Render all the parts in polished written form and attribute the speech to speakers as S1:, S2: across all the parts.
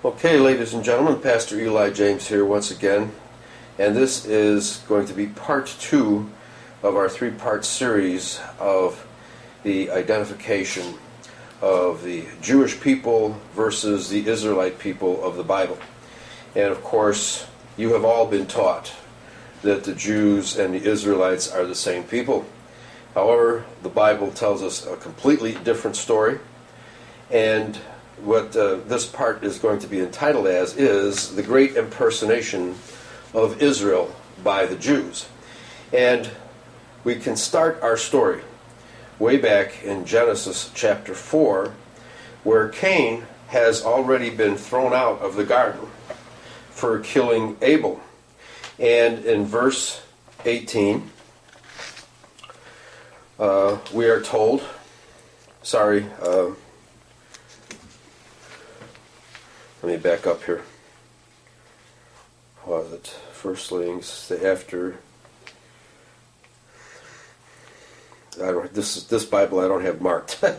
S1: Okay, ladies and gentlemen, Pastor Eli James here once again, and this is going to be part 2 of our 3-part series of the identification of the Jewish people versus the Israelite people of the Bible. And of course, you have all been taught that the Jews and the Israelites are the same people. However, the Bible tells us a completely different story, and what this part is going to be entitled as is the great impersonation of Israel by the Jews. And we can start our story way back in Genesis chapter 4, where Cain has already been thrown out of the garden for killing Abel. And in verse 18, we are told, let me back up here. What was it? Firstlings, after. This Bible I don't have marked. I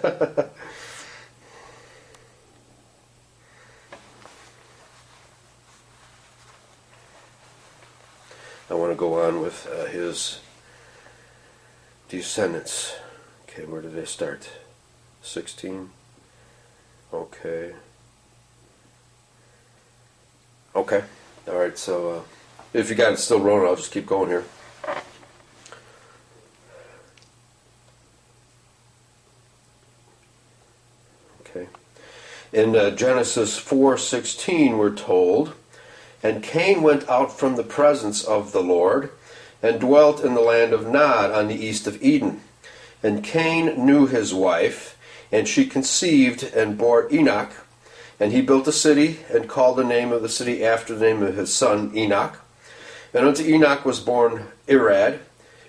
S1: want to go on with his descendants. Okay, where did I start? 16. Okay. Okay. All right. So if you got it still rolling, I'll just keep going here. Okay. In Genesis 4:16, we're told, "And Cain went out from the presence of the Lord, and dwelt in the land of Nod on the east of Eden. And Cain knew his wife, and she conceived and bore Enoch. And he built a city, and called the name of the city after the name of his son Enoch. And unto Enoch was born Irad,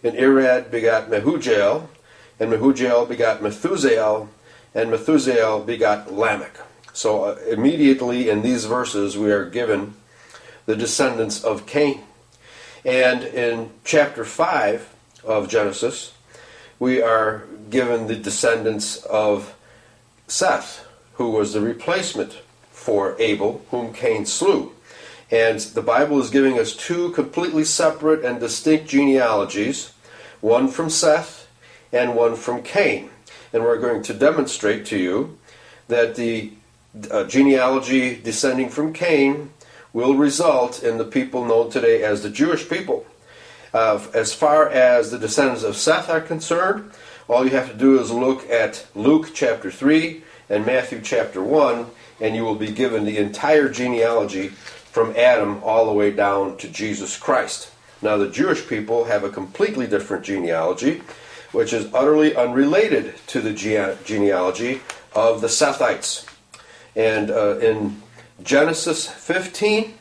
S1: and Irad begot Mehujael, and Mehujael begot Methusael, and Methusael begot Lamech." So immediately in these verses we are given the descendants of Cain. And in chapter 5 of Genesis, we are given the descendants of Seth, who was the replacement for Abel, whom Cain slew. And the Bible is giving us 2 completely separate and distinct genealogies, one from Seth and one from Cain. And we're going to demonstrate to you that the genealogy descending from Cain will result in the people known today as the Jewish people. As far as the descendants of Seth are concerned, all you have to do is look at Luke chapter 3 and Matthew chapter 1, and you will be given the entire genealogy from Adam all the way down to Jesus Christ. Now, the Jewish people have a completely different genealogy, which is utterly unrelated to the genealogy of the Sethites. And in Genesis 15,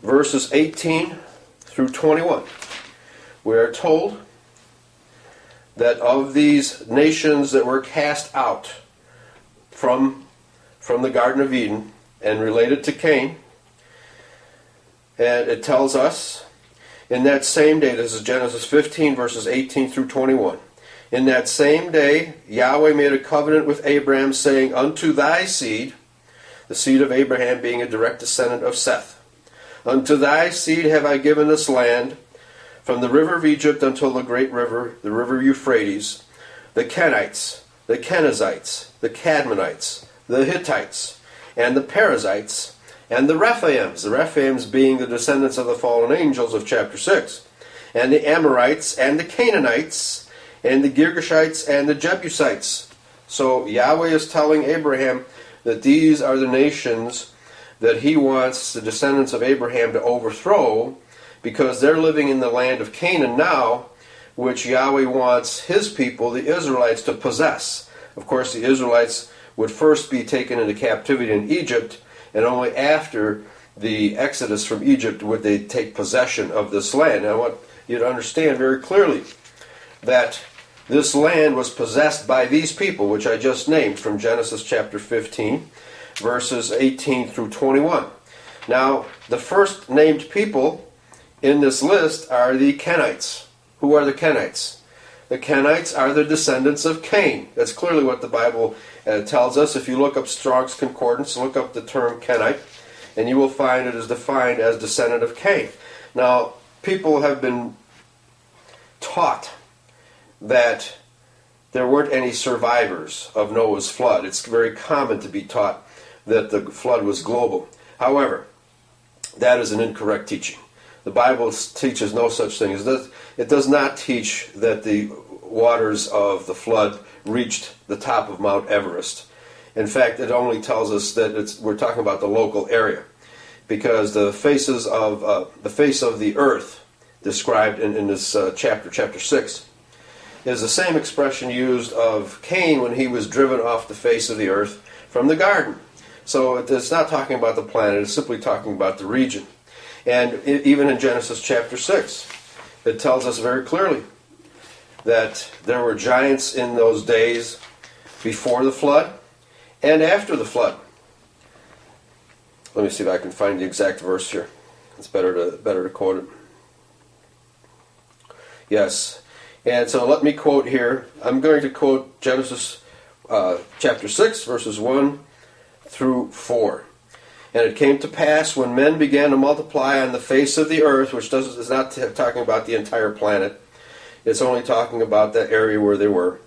S1: verses 18 through 21, we are told that of these nations that were cast out from the Garden of Eden and related to Cain, and it tells us, in that same day, this is Genesis 15, verses 18 through 21, "In that same day Yahweh made a covenant with Abraham, saying, Unto thy seed," the seed of Abraham being a direct descendant of Seth, "Unto thy seed have I given this land, from the river of Egypt until the great river, the river Euphrates, the Kenites, the Kenizzites, the Cadmonites, the Hittites, and the Perizzites, and the Rephaims being the descendants of the fallen angels of chapter 6, and the Amorites, and the Canaanites, and the Girgashites, and the Jebusites." So Yahweh is telling Abraham that these are the nations that he wants the descendants of Abraham to overthrow, because they're living in the land of Canaan now, which Yahweh wants his people, the Israelites, to possess. Of course, the Israelites would first be taken into captivity in Egypt, and only after the exodus from Egypt would they take possession of this land. Now, I want you to understand very clearly that this land was possessed by these people, which I just named from Genesis chapter 15, verses 18 through 21. Now, the first named people in this list are the Kenites. Who are the Kenites? The Kenites are the descendants of Cain. That's clearly what the Bible tells us. If you look up Strong's Concordance, look up the term Kenite, and you will find it is defined as descendant of Cain. Now, people have been taught that there weren't any survivors of Noah's flood. It's very common to be taught that the flood was global. However, that is an incorrect teaching. The Bible teaches no such thing. It does not teach that the waters of the flood reached the top of Mount Everest. In fact, it only tells us that we're talking about the local area, because the face of the earth described in this chapter 6, is the same expression used of Cain when he was driven off the face of the earth from the garden. So it's not talking about the planet, it's simply talking about the region. And even in Genesis chapter 6, it tells us very clearly that there were giants in those days before the flood and after the flood. Let me see if I can find the exact verse here. It's better to quote it. Yes. And so let me quote here. I'm going to quote Genesis chapter 6, verses 1 through 4. And it came to pass when men began to multiply on the face of the earth, which is not talking about the entire planet. It's only talking about that area where they were.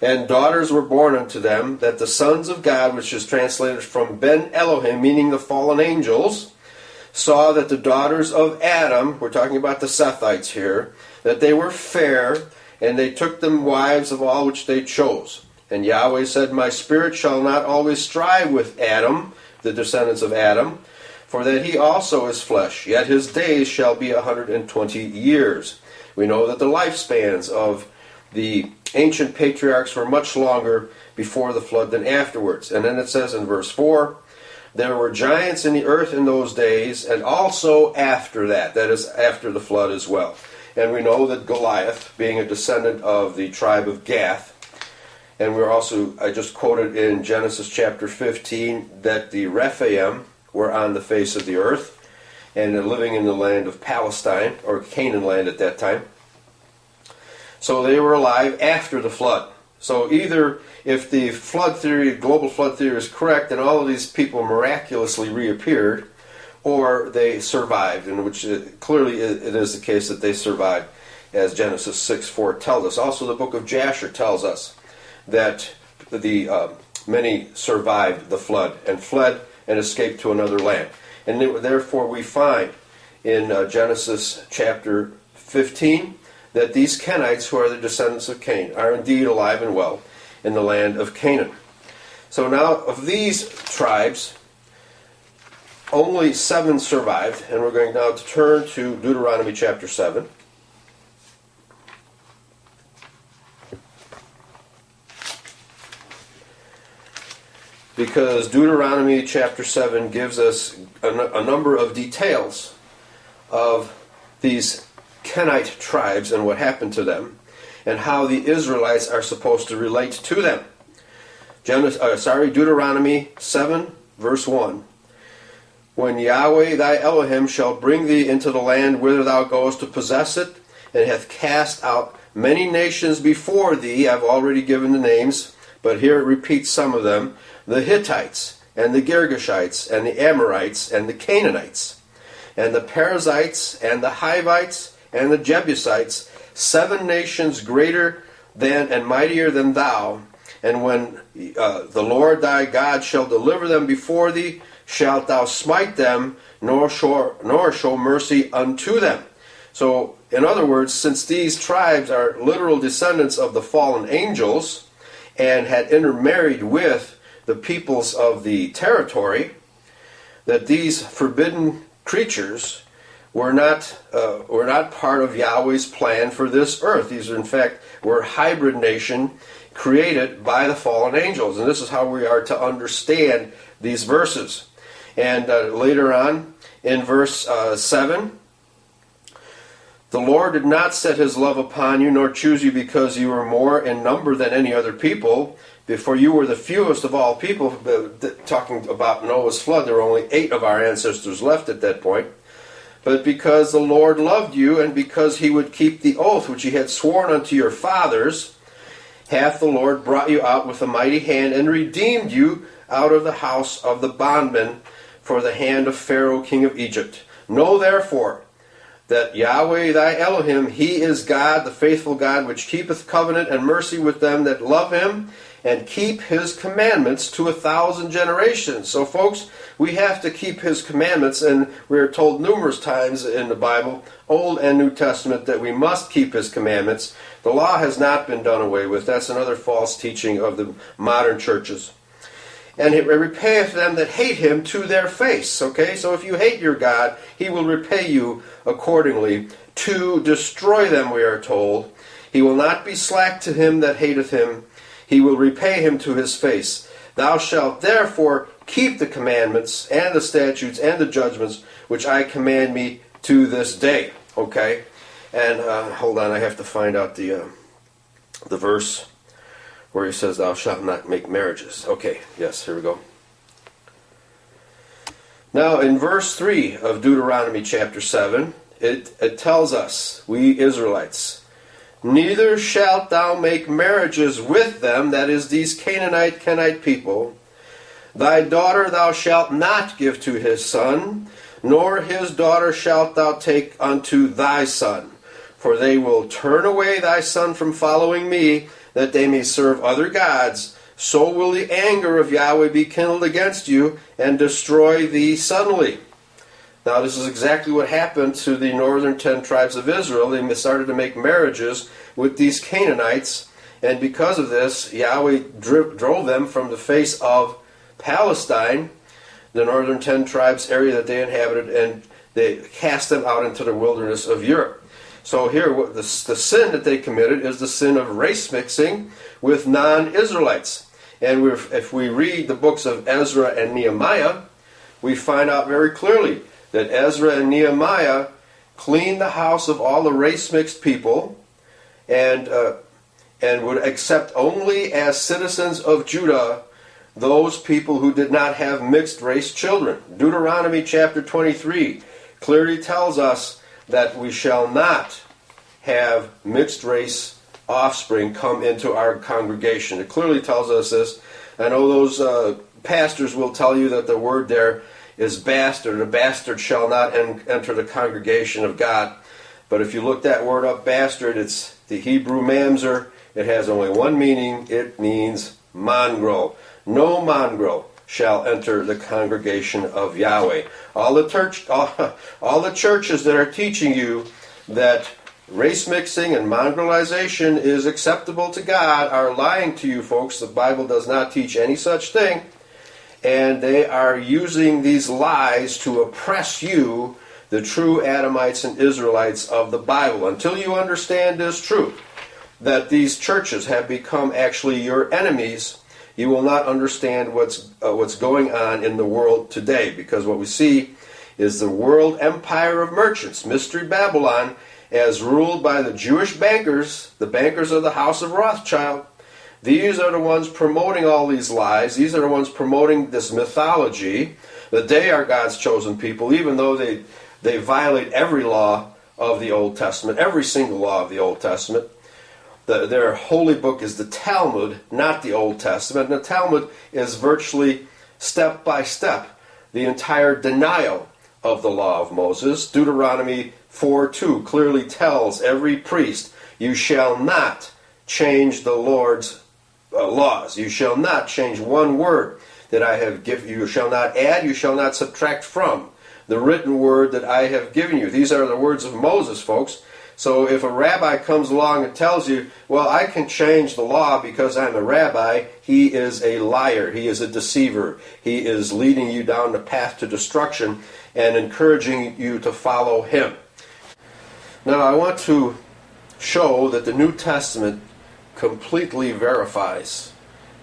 S1: And daughters were born unto them, that the sons of God, which is translated from Ben Elohim, meaning the fallen angels, saw that the daughters of Adam, we're talking about the Sethites here, that they were fair, and they took them wives of all which they chose. And Yahweh said, My spirit shall not always strive with Adam, the descendants of Adam, for that he also is flesh, yet his days shall be 120 years. We know that the lifespans of the ancient patriarchs were much longer before the flood than afterwards. And then it says in verse 4, there were giants in the earth in those days, and also after that is after the flood as well. And we know that Goliath, being a descendant of the tribe of Gath, and I just quoted in Genesis chapter 15 that the Rephaim were on the face of the earth and living in the land of Palestine, or Canaan land at that time. So they were alive after the flood. So either if the flood theory, global flood theory is correct, then all of these people miraculously reappeared, or they survived, in which clearly it is the case that they survived, as Genesis 6:4 tells us. Also the book of Jasher tells us that the many survived the flood and fled and escaped to another land. And therefore we find in Genesis chapter 15 that these Kenites, who are the descendants of Cain, are indeed alive and well in the land of Canaan. So now of these tribes, only 7 survived, and we're going now to turn to Deuteronomy chapter 7. Because Deuteronomy chapter 7 gives us a number of details of these Kenite tribes and what happened to them, and how the Israelites are supposed to relate to them. Deuteronomy 7, verse 1. When Yahweh thy Elohim shall bring thee into the land whither thou goest to possess it, and hath cast out many nations before thee, I've already given the names, but here it repeats some of them, the Hittites, and the Girgashites, and the Amorites, and the Canaanites, and the Perizzites, and the Hivites, and the Jebusites, 7 nations greater than and mightier than thou. And when the Lord thy God shall deliver them before thee, shalt thou smite them, nor show mercy unto them. So, in other words, since these tribes are literal descendants of the fallen angels, and had intermarried with the peoples of the territory, that these forbidden creatures were not part of Yahweh's plan for this earth. These, in fact, were hybridization created by the fallen angels. And this is how we are to understand these verses. And later on, in verse 7, the Lord did not set his love upon you, nor choose you because you were more in number than any other people, for you were the fewest of all people. Talking about Noah's flood, there were only 8 of our ancestors left at that point. but because the Lord loved you, and because he would keep the oath which he had sworn unto your fathers, hath the Lord brought you out with a mighty hand, and redeemed you out of the house of the bondmen, for the hand of Pharaoh king of Egypt. Know therefore that Yahweh thy Elohim, he is God, the faithful God, which keepeth covenant and mercy with them that love him, and keep his commandments to 1,000 generations. So folks, we have to keep his commandments, and we're told numerous times in the Bible, Old and New Testament, that we must keep his commandments. The law has not been done away with. That's another false teaching of the modern churches. And he repayeth them that hate him to their face. Okay, so if you hate your God, he will repay you accordingly. To destroy them, we are told. He will not be slack to him that hateth him. He will repay him to his face. Thou shalt therefore keep the commandments and the statutes and the judgments which I command me to this day. Okay, and hold on, I have to find out the verse where he says, thou shalt not make marriages. Okay, yes, here we go. Now, in verse 3 of Deuteronomy chapter 7, it tells us, we Israelites, neither shalt thou make marriages with them, that is, these Canaanite, Kenite people. Thy daughter thou shalt not give to his son, nor his daughter shalt thou take unto thy son. For they will turn away thy son from following me, that they may serve other gods. So will the anger of Yahweh be kindled against you, and destroy thee suddenly. Now this is exactly what happened to the northern 10 tribes of Israel. They started to make marriages with these Canaanites, and because of this, Yahweh drove them from the face of Palestine, the northern 10 tribes area that they inhabited, and they cast them out into the wilderness of Europe. So here, the sin that they committed is the sin of race mixing with non-Israelites. And if we read the books of Ezra and Nehemiah, we find out very clearly that Ezra and Nehemiah cleaned the house of all the race-mixed people, and would accept only as citizens of Judah those people who did not have mixed-race children. Deuteronomy chapter 23 clearly tells us that we shall not have mixed-race offspring come into our congregation. It clearly tells us this. I know those pastors will tell you that the word there is bastard. A bastard shall not enter the congregation of God. But if you look that word up, bastard, it's the Hebrew mamzer. It has only one meaning. It means mongrel. No mongrel shall enter the congregation of Yahweh. All the churches that are teaching you that race mixing and mongrelization is acceptable to God are lying to you, folks. The Bible does not teach any such thing. And they are using these lies to oppress you, the true Edomites and Israelites of the Bible. Until you understand this truth, that these churches have become actually your enemies, you will not understand what's going on in the world today. Because what we see is the world empire of merchants, Mystery Babylon, as ruled by the Jewish bankers, the bankers of the house of Rothschild. These are the ones promoting all these lies. These are the ones promoting this mythology that they are God's chosen people, even though they violate every law of the Old Testament, every single law of the Old Testament. Their holy book is the Talmud, not the Old Testament. And the Talmud is virtually step by step the entire denial of the law of Moses. Deuteronomy 4:2 clearly tells every priest, you shall not change the Lord's laws. You shall not change one word that I have given you. You shall not add, you shall not subtract from the written word that I have given you. These are the words of Moses, folks. So if a rabbi comes along and tells you, well, I can change the law because I'm a rabbi, he is a liar. He is a deceiver. He is leading you down the path to destruction and encouraging you to follow him. Now, I want to show that the New Testament completely verifies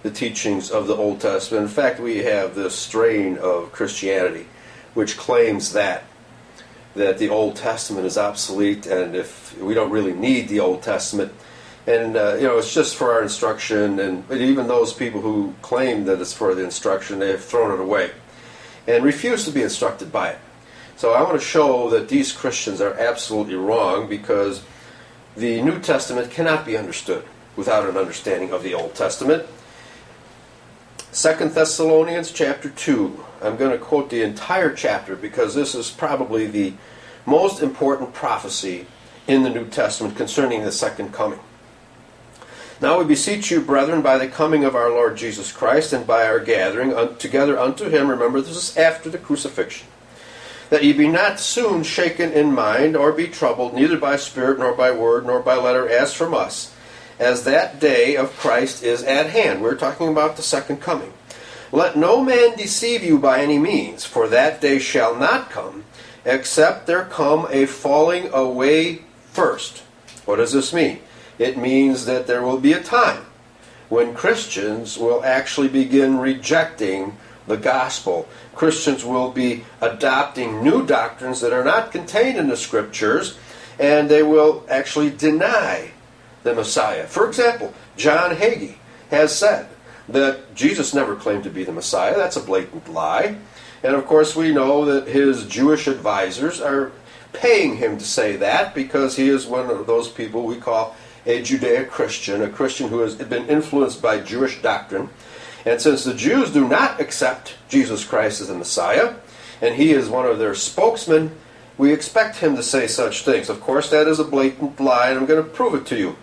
S1: the teachings of the Old Testament. In fact, we have this strain of Christianity which claims that the Old Testament is obsolete, and if we don't really need the Old Testament, and it's just for our instruction. And even those people who claim that it's for the instruction, they have thrown it away and refuse to be instructed by it. So I want to show that these Christians are absolutely wrong, because the New Testament cannot be understood without an understanding of the Old Testament. 2 Thessalonians chapter 2. I'm going to quote the entire chapter because this is probably the most important prophecy in the New Testament concerning the second coming. Now we beseech you, brethren, by the coming of our Lord Jesus Christ, and by our gathering together unto him, remember this is after the crucifixion, that ye be not soon shaken in mind, or be troubled, neither by spirit, nor by word, nor by letter, as from us, as that day of Christ is at hand. We're talking about the second coming. Let no man deceive you by any means, for that day shall not come, except there come a falling away first. What does this mean? It means that there will be a time when Christians will actually begin rejecting the gospel. Christians will be adopting new doctrines that are not contained in the Scriptures, and they will actually deny the Messiah. For example, John Hagee has said that Jesus never claimed to be the Messiah. That's a blatant lie. And of course we know that his Jewish advisors are paying him to say that, because he is one of those people we call a Judeo-Christian, a Christian who has been influenced by Jewish doctrine. And since the Jews do not accept Jesus Christ as the Messiah, and he is one of their spokesmen, we expect him to say such things. Of course, that is a blatant lie, and I'm going to prove it to you.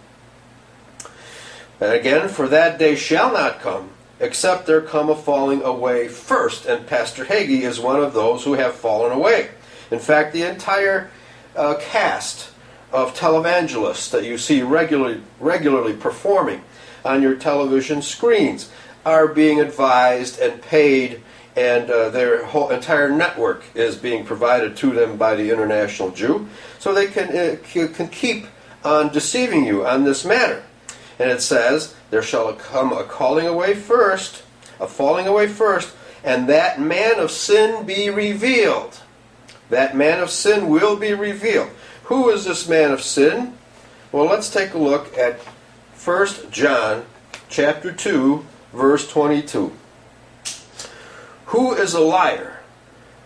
S1: And again, for that day shall not come, except there come a falling away first. And Pastor Hagee is one of those who have fallen away. In fact, the entire cast of televangelists that you see regularly performing on your television screens are being advised and paid, and their whole entire network is being provided to them by the international Jew, so they can keep on deceiving you on this matter. And it says, there shall come a falling away first, and that man of sin be revealed. That man of sin will be revealed. Who is this man of sin? Well, let's take a look at 1 John chapter 2, verse 22. Who is a liar,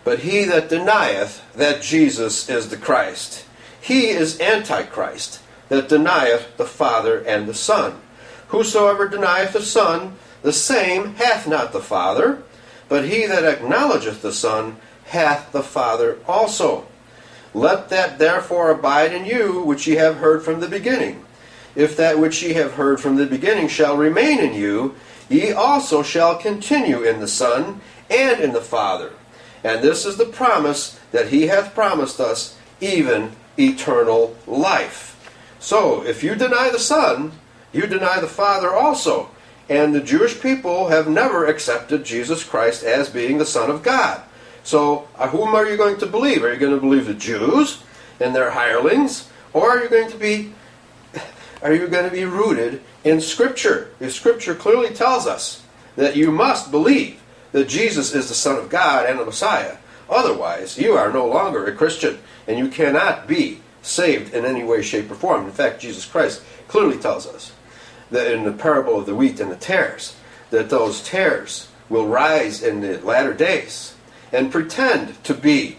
S1: but he that denieth that Jesus is the Christ? He is Antichrist, that denieth the Father and the Son. Whosoever denieth the Son, the same hath not the Father, but he that acknowledgeth the Son hath the Father also. Let that therefore abide in you which ye have heard from the beginning. If that which ye have heard from the beginning shall remain in you, ye also shall continue in the Son and in the Father. And this is the promise that he hath promised us, even eternal life. So, if you deny the Son, you deny the Father also. And the Jewish people have never accepted Jesus Christ as being the Son of God. So, whom are you going to believe? Are you going to believe the Jews and their hirelings? Or are you going to be rooted in Scripture? The Scripture clearly tells us that you must believe that Jesus is the Son of God and the Messiah. Otherwise, you are no longer a Christian, and you cannot be saved in any way, shape, or form. In fact, Jesus Christ clearly tells us that in the parable of the wheat and the tares, that those tares will rise in the latter days and pretend to be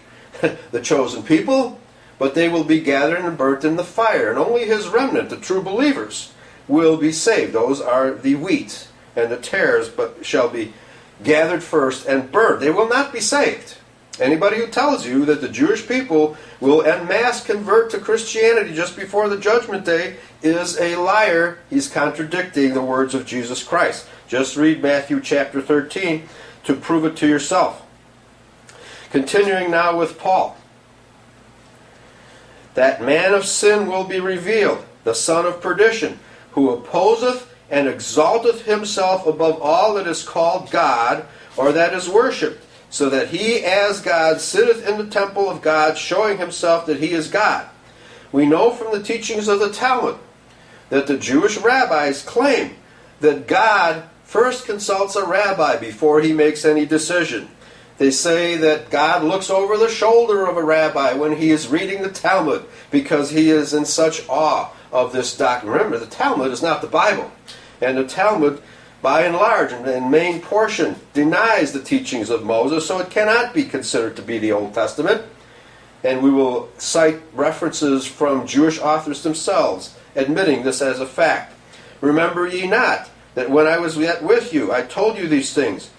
S1: the chosen people, but they will be gathered and burnt in the fire, and only his remnant, the true believers, will be saved. Those are the wheat, and the tares but shall be gathered first and burned. They will not be saved. Anybody who tells you that the Jewish people will en masse convert to Christianity just before the judgment day is a liar. He's contradicting the words of Jesus Christ. Just read Matthew chapter 13 to prove it to yourself. Continuing now with Paul. That man of sin will be revealed, the son of perdition, who opposeth and exalteth himself above all that is called God, or that is worshipped, so that he as God sitteth in the temple of God, showing himself that he is God. We know from the teachings of the Talmud that the Jewish rabbis claim that God first consults a rabbi before he makes any decision. They say that God looks over the shoulder of a rabbi when he is reading the Talmud because he is in such awe of this doctrine. Remember, the Talmud is not the Bible. And the Talmud, by and large, in main portion, denies the teachings of Moses, so it cannot be considered to be the Old Testament. And we will cite references from Jewish authors themselves, admitting this as a fact. Remember ye not that when I was yet with you, I told you these things.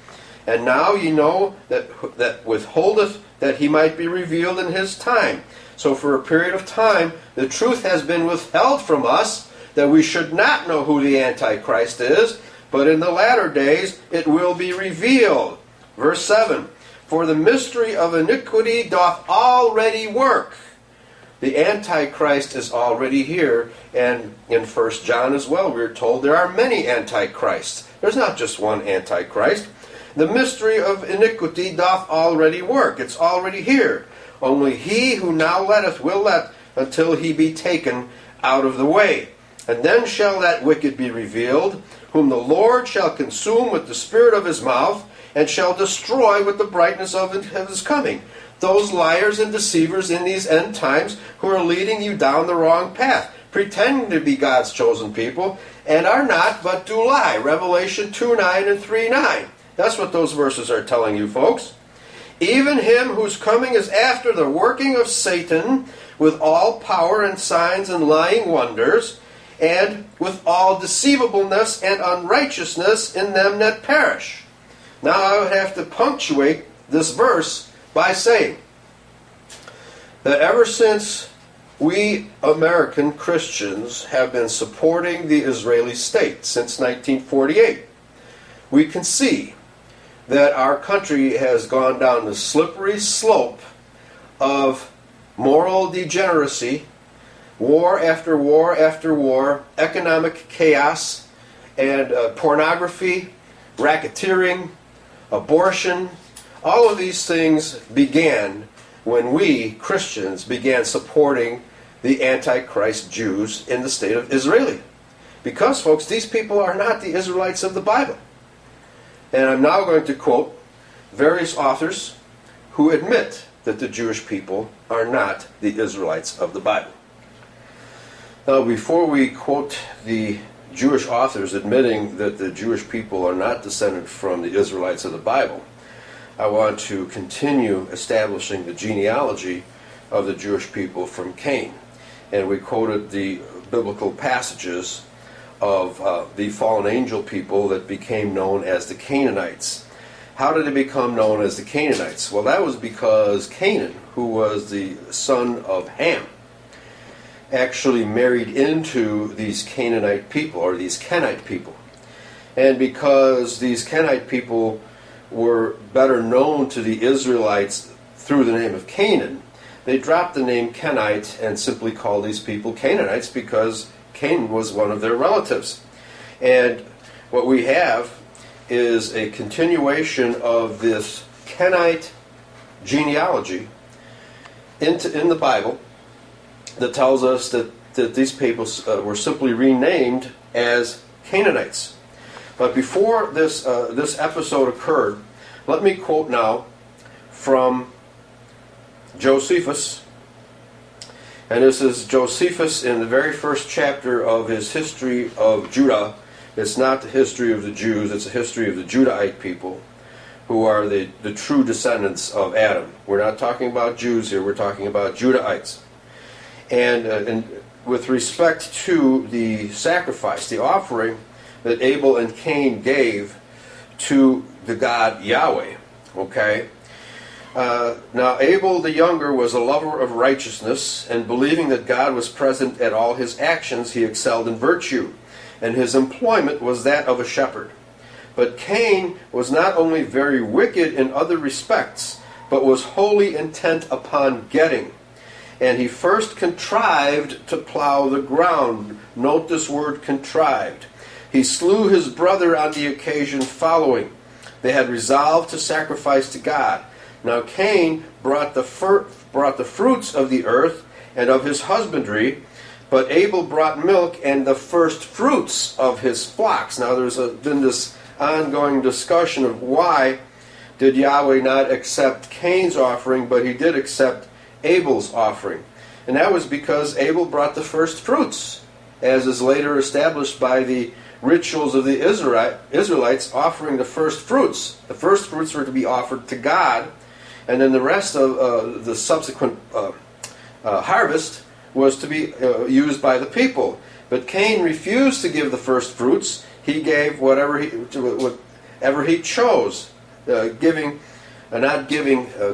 S1: And now ye know that withholdeth that he might be revealed in his time. So for a period of time, the truth has been withheld from us, that we should not know who the Antichrist is, but in the latter days it will be revealed. Verse 7, for the mystery of iniquity doth already work. The Antichrist is already here, and in 1 John as well, we're told there are many Antichrists. There's not just one Antichrist. The mystery of iniquity doth already work. It's already here. Only he who now letteth will let until he be taken out of the way. And then shall that wicked be revealed, whom the Lord shall consume with the spirit of his mouth, and shall destroy with the brightness of his coming. Those liars and deceivers in these end times who are leading you down the wrong path, pretending to be God's chosen people, and are not, but do lie. Revelation 2:9 and 3:9. That's what those verses are telling you, folks. Even him whose coming is after the working of Satan, with all power and signs and lying wonders, and with all deceivableness and unrighteousness in them that perish. Now I would have to punctuate this verse by saying that ever since we American Christians have been supporting the Israeli state since 1948, we can see that our country has gone down the slippery slope of moral degeneracy, war after war after war, economic chaos, and pornography, racketeering, abortion. All of these things began when we, Christians, began supporting the Antichrist Jews in the state of Israel. Because, folks, these people are not the Israelites of the Bible. And I'm now going to quote various authors who admit that the Jewish people are not the Israelites of the Bible. Now, before we quote the Jewish authors admitting that the Jewish people are not descended from the Israelites of the Bible, I want to continue establishing the genealogy of the Jewish people from Cain. And we quoted the biblical passages of the fallen angel people that became known as the Kenites. How did they become known as the Kenites? Well, that was because Canaan, who was the son of Ham, actually married into these Canaanite people, or these Kenite people. And because these Kenite people were better known to the Israelites through the name of Canaan, they dropped the name Kenite and simply called these people Canaanites because Canaan was one of their relatives. And what we have is a continuation of this Kenite genealogy in the Bible that tells us that these people were simply renamed as Canaanites. But before this episode occurred, let me quote now from Josephus. And this is Josephus in the very first chapter of his history of Judah. It's not the history of the Jews, it's the history of the Judahite people, who are the true descendants of Adam. We're not talking about Jews here, we're talking about Judahites. And with respect to the sacrifice, the offering that Abel and Cain gave to the God Yahweh, okay? Now Abel the younger was a lover of righteousness, and believing that God was present at all his actions, he excelled in virtue, and his employment was that of a shepherd. But Cain was not only very wicked in other respects, but was wholly intent upon getting. And he first contrived to plow the ground. Note this word, contrived. He slew his brother on the occasion following. They had resolved to sacrifice to God. Now Cain brought the fruits of the earth and of his husbandry, but Abel brought milk and the first fruits of his flocks. Now there's been this ongoing discussion of why did Yahweh not accept Cain's offering, but he did accept Abel's offering. And that was because Abel brought the first fruits, as is later established by the rituals of the Israelites offering the first fruits. The first fruits were to be offered to God, and then the rest of the subsequent harvest was to be used by the people. But Cain refused to give the first fruits. He gave whatever he chose, not giving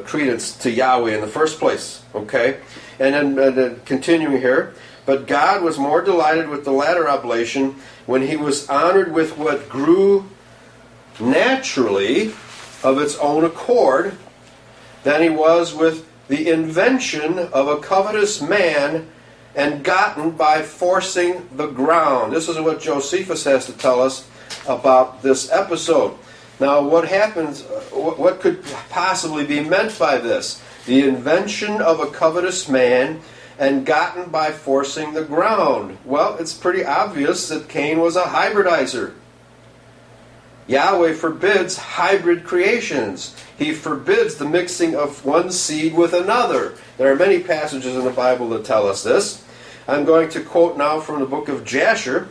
S1: credence to Yahweh in the first place. Okay, and then continuing here. But God was more delighted with the latter oblation when he was honored with what grew naturally of its own accord than he was with the invention of a covetous man and gotten by forcing the ground. This is what Josephus has to tell us about this episode. Now, what happens, what could possibly be meant by this? The invention of a covetous man and gotten by forcing the ground. Well, it's pretty obvious that Cain was a hybridizer. Yahweh forbids hybrid creations. He forbids the mixing of one seed with another. There are many passages in the Bible that tell us this. I'm going to quote now from the book of Jasher,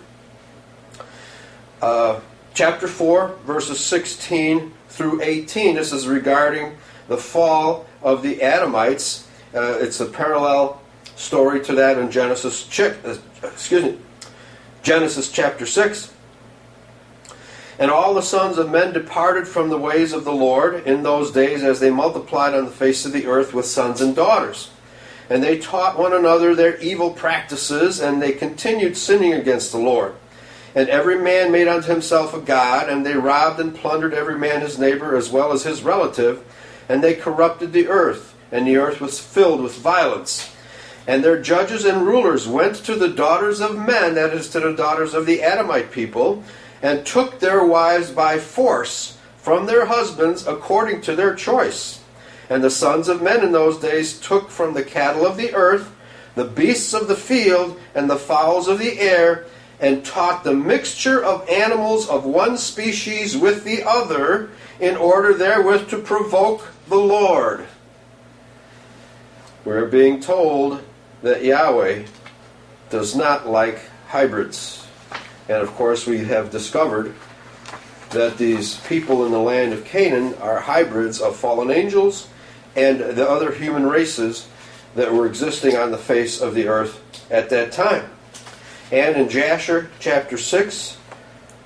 S1: chapter 4, verses 16 through 18. This is regarding the fall of the Edomites. It's a parallel story to that in Genesis chapter 6. And all the sons of men departed from the ways of the Lord in those days as they multiplied on the face of the earth with sons and daughters. And they taught one another their evil practices, and they continued sinning against the Lord. And every man made unto himself a god, and they robbed and plundered every man his neighbor as well as his relative, and they corrupted the earth, and the earth was filled with violence. And their judges and rulers went to the daughters of men, that is, to the daughters of the Edomite people, and took their wives by force from their husbands according to their choice. And the sons of men in those days took from the cattle of the earth, the beasts of the field, and the fowls of the air, and taught the mixture of animals of one species with the other, in order therewith to provoke the Lord. We're being told that Yahweh does not like hybrids. And of course we have discovered that these people in the land of Canaan are hybrids of fallen angels and the other human races that were existing on the face of the earth at that time. And in Jasher chapter 6,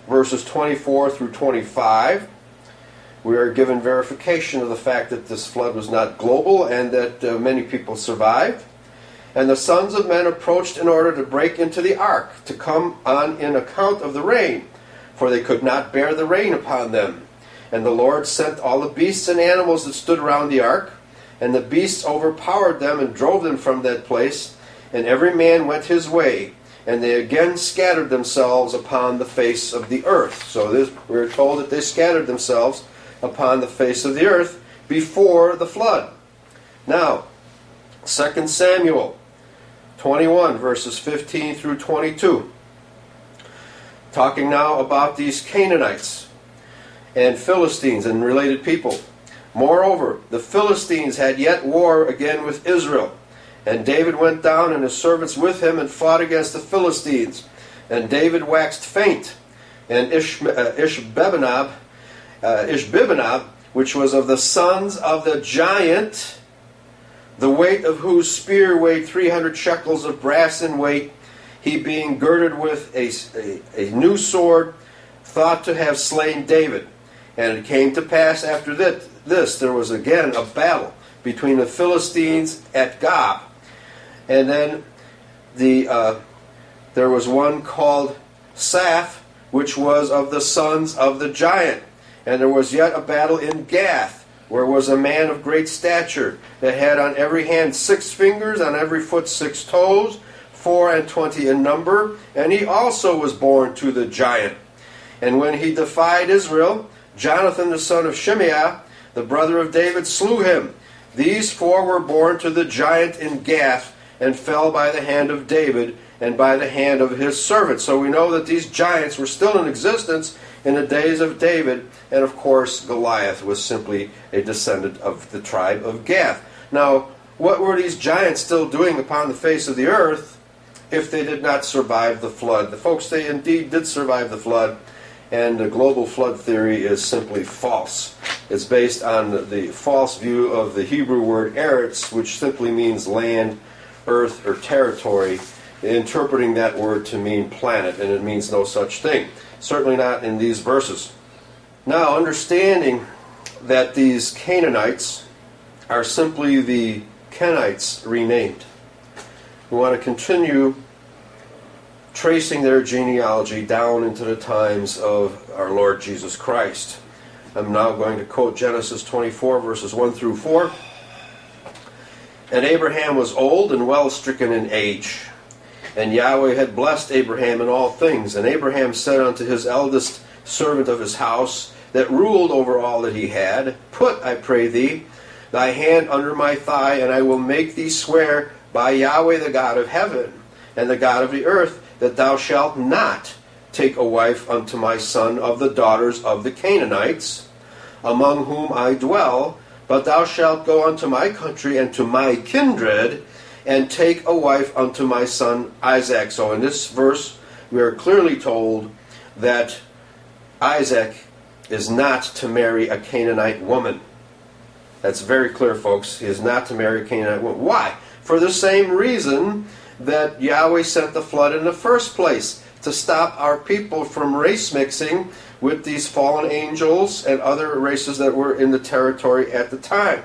S1: verses 24 through 25, we are given verification of the fact that this flood was not global and that many people survived. And the sons of men approached in order to break into the ark, to come on in account of the rain, for they could not bear the rain upon them. And the Lord sent all the beasts and animals that stood around the ark, and the beasts overpowered them and drove them from that place, and every man went his way, and they again scattered themselves upon the face of the earth. So we're told that they scattered themselves upon the face of the earth before the flood. Now, 2 Samuel 21, verses 15 through 22. Talking now about these Canaanites and Philistines and related people. Moreover, the Philistines had yet war again with Israel. And David went down and his servants with him and fought against the Philistines. And David waxed faint. And Ishbibbenab, which was of the sons of the giant, the weight of whose spear weighed 300 shekels of brass in weight, he being girded with a new sword, thought to have slain David. And it came to pass after this, there was again a battle between the Philistines at Gob. And then there was one called Saph, which was of the sons of the giant. And there was yet a battle in Gath, where was a man of great stature, that had on every hand 6 fingers, on every foot 6 toes, 24 in number, and he also was born to the giant. And when he defied Israel, Jonathan the son of Shimeah, the brother of David, slew him. These 4 were born to the giant in Gath, and fell by the hand of David, and by the hand of his servants. So we know that these giants were still in existence in the days of David, and of course Goliath was simply a descendant of the tribe of Gath. Now, what were these giants still doing upon the face of the earth if they did not survive the flood? The folks, they indeed did survive the flood, and the global flood theory is simply false. It's based on the false view of the Hebrew word eretz, which simply means land, earth, or territory, interpreting that word to mean planet, and it means no such thing. Certainly not in these verses. Now, understanding that these Canaanites are simply the Kenites renamed, we want to continue tracing their genealogy down into the times of our Lord Jesus Christ. I'm now going to quote Genesis 24, verses 1 through 4. And Abraham was old and well stricken in age, and Yahweh had blessed Abraham in all things. And Abraham said unto his eldest servant of his house, that ruled over all that he had, Put, I pray thee, thy hand under my thigh, and I will make thee swear by Yahweh the God of heaven, and the God of the earth, that thou shalt not take a wife unto my son of the daughters of the Canaanites, among whom I dwell, but thou shalt go unto my country and to my kindred, and take a wife unto my son Isaac. So in this verse, we are clearly told that Isaac is not to marry a Canaanite woman. That's very clear, folks. He is not to marry a Canaanite woman. Why? For the same reason that Yahweh sent the flood in the first place, to stop our people from race mixing with these fallen angels and other races that were in the territory at the time.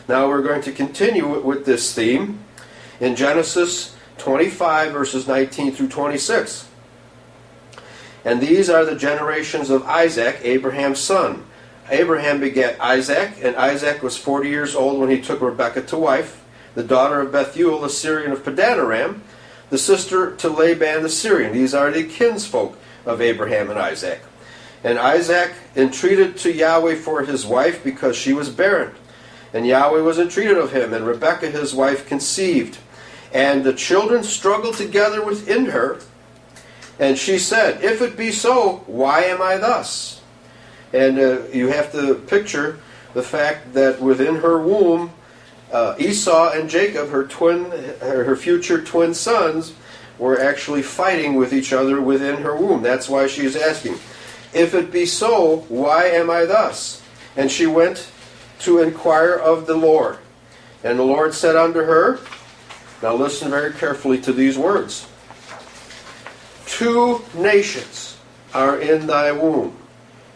S1: Now we're going to continue with this theme in Genesis 25, verses 19 through 26. And these are the generations of Isaac, Abraham's son. Abraham begat Isaac, and Isaac was 40 years old when he took Rebekah to wife, the daughter of Bethuel, the Syrian of Padanaram, the sister to Laban the Syrian. These are the kinsfolk of Abraham and Isaac. And Isaac entreated to Yahweh for his wife because she was barren. And Yahweh was entreated of him, and Rebekah his wife conceived. And the children struggled together within her. And she said, If it be so, why am I thus? And you have to picture the fact that within her womb, Esau and Jacob, her future twin sons, were actually fighting with each other within her womb. That's why she is asking, If it be so, why am I thus? And she went to inquire of the Lord. And the Lord said unto her, now listen very carefully to these words, 2 nations are in thy womb,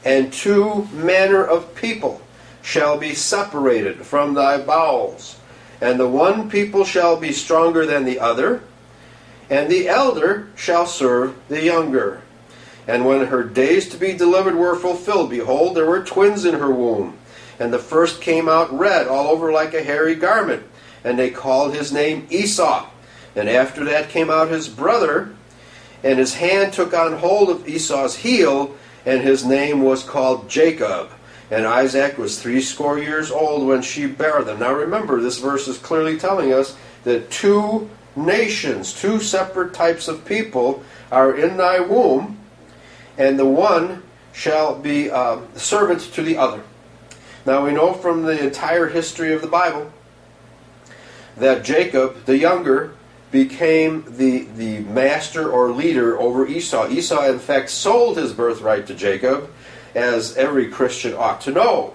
S1: and 2 manner of people shall be separated from thy bowels, and the one people shall be stronger than the other, and the elder shall serve the younger. And when her days to be delivered were fulfilled, behold, there were twins in her womb. And the first came out red, all over like a hairy garment, and they called his name Esau. And after that came out his brother, and his hand took on hold of Esau's heel, and his name was called Jacob. And Isaac was 80 years old when she bare them. Now remember, this verse is clearly telling us that 2 nations, 2 separate types of people are in thy womb, and the one shall be servant to the other. Now we know from the entire history of the Bible that Jacob, the younger, became the master or leader over Esau. Esau, in fact, sold his birthright to Jacob, as every Christian ought to know.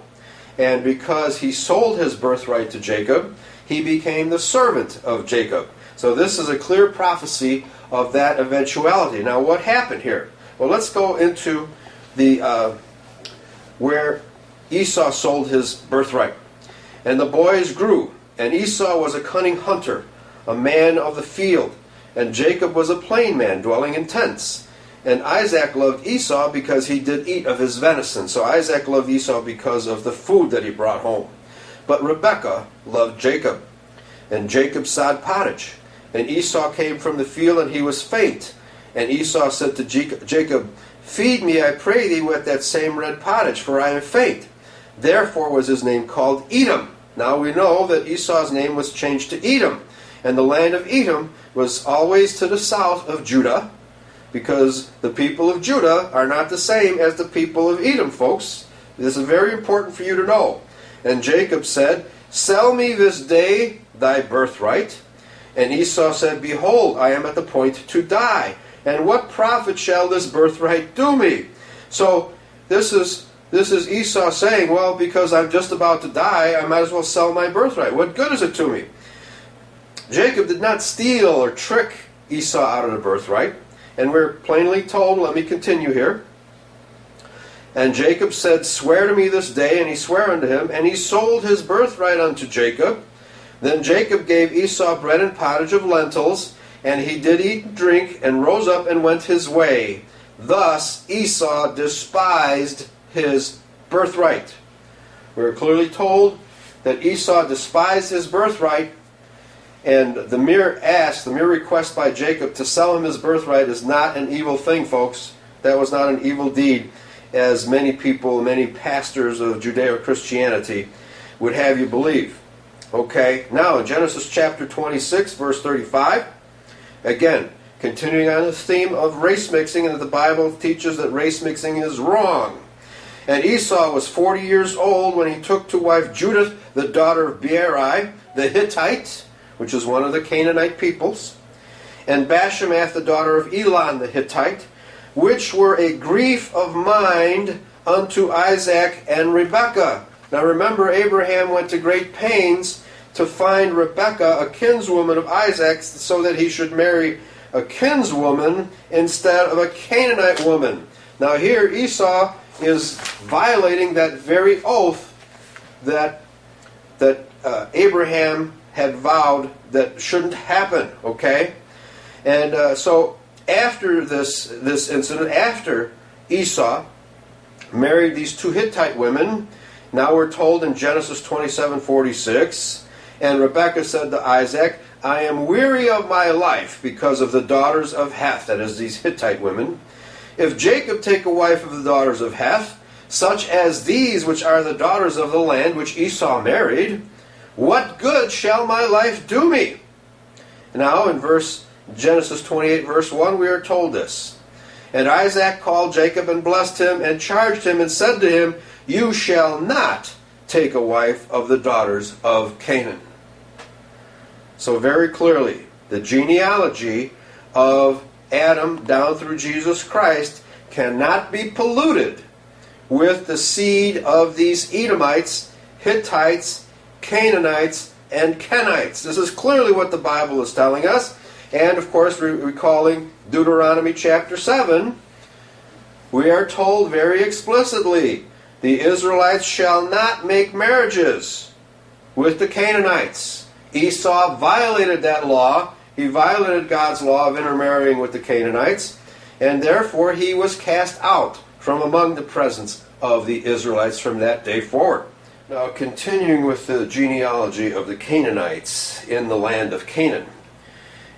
S1: And because he sold his birthright to Jacob, he became the servant of Jacob. So this is a clear prophecy of that eventuality. Now what happened here? Well, let's go into the where Esau sold his birthright. And the boys grew, and Esau was a cunning hunter, a man of the field, and Jacob was a plain man, dwelling in tents. And Isaac loved Esau because he did eat of his venison. So Isaac loved Esau because of the food that he brought home. But Rebekah loved Jacob. And Jacob sod pottage. And Esau came from the field, and he was faint. And Esau said to Jacob, Feed me, I pray thee, with that same red pottage, for I am faint. Therefore was his name called Edom. Now we know that Esau's name was changed to Edom. And the land of Edom was always to the south of Judah, because the people of Judah are not the same as the people of Edom, folks. This is very important for you to know. And Jacob said, Sell me this day thy birthright. And Esau said, Behold, I am at the point to die. And what profit shall this birthright do me? So this is This is Esau saying, well, because I'm just about to die, I might as well sell my birthright. What good is it to me? Jacob did not steal or trick Esau out of the birthright. And we're plainly told, let me continue here. And Jacob said, swear to me this day, and he sware unto him, and he sold his birthright unto Jacob. Then Jacob gave Esau bread and pottage of lentils, and he did eat and drink, and rose up and went his way. Thus Esau despised his birthright. We're clearly told that Esau despised his birthright, and the mere request by Jacob to sell him his birthright is not an evil thing, folks. That was not an evil deed, as many people, many pastors of Judeo-Christianity would have you believe. Okay, now in Genesis chapter 26, verse 35, again, continuing on the theme of race mixing, and that the Bible teaches that race mixing is wrong. And Esau was 40 years old when he took to wife Judith, the daughter of Beeri, the Hittite, which is one of the Canaanite peoples, and Bashemath, the daughter of Elon, the Hittite, which were a grief of mind unto Isaac and Rebekah. Now remember, Abraham went to great pains to find Rebekah, a kinswoman of Isaac, so that he should marry a kinswoman instead of a Canaanite woman. Now here Esau is violating that very oath that Abraham had vowed that shouldn't happen, okay? And so after this incident, after Esau married these two Hittite women, now we're told in Genesis 27:46, and Rebekah said to Isaac, I am weary of my life because of the daughters of Heth, that is, these Hittite women. If Jacob take a wife of the daughters of Heth, such as these which are the daughters of the land which Esau married, what good shall my life do me? Now in Genesis 28 verse 1 we are told this. And Isaac called Jacob and blessed him and charged him and said to him, you shall not take a wife of the daughters of Canaan. So very clearly, the genealogy of Adam down through Jesus Christ cannot be polluted with the seed of these Edomites, Hittites, Canaanites, and Kenites. This is clearly what the Bible is telling us. And of course, recalling Deuteronomy chapter 7, we are told very explicitly, the Israelites shall not make marriages with the Canaanites. Esau violated that law. He violated God's law of intermarrying with the Canaanites, and therefore he was cast out from among the presence of the Israelites from that day forward. Now, continuing with the genealogy of the Canaanites in the land of Canaan.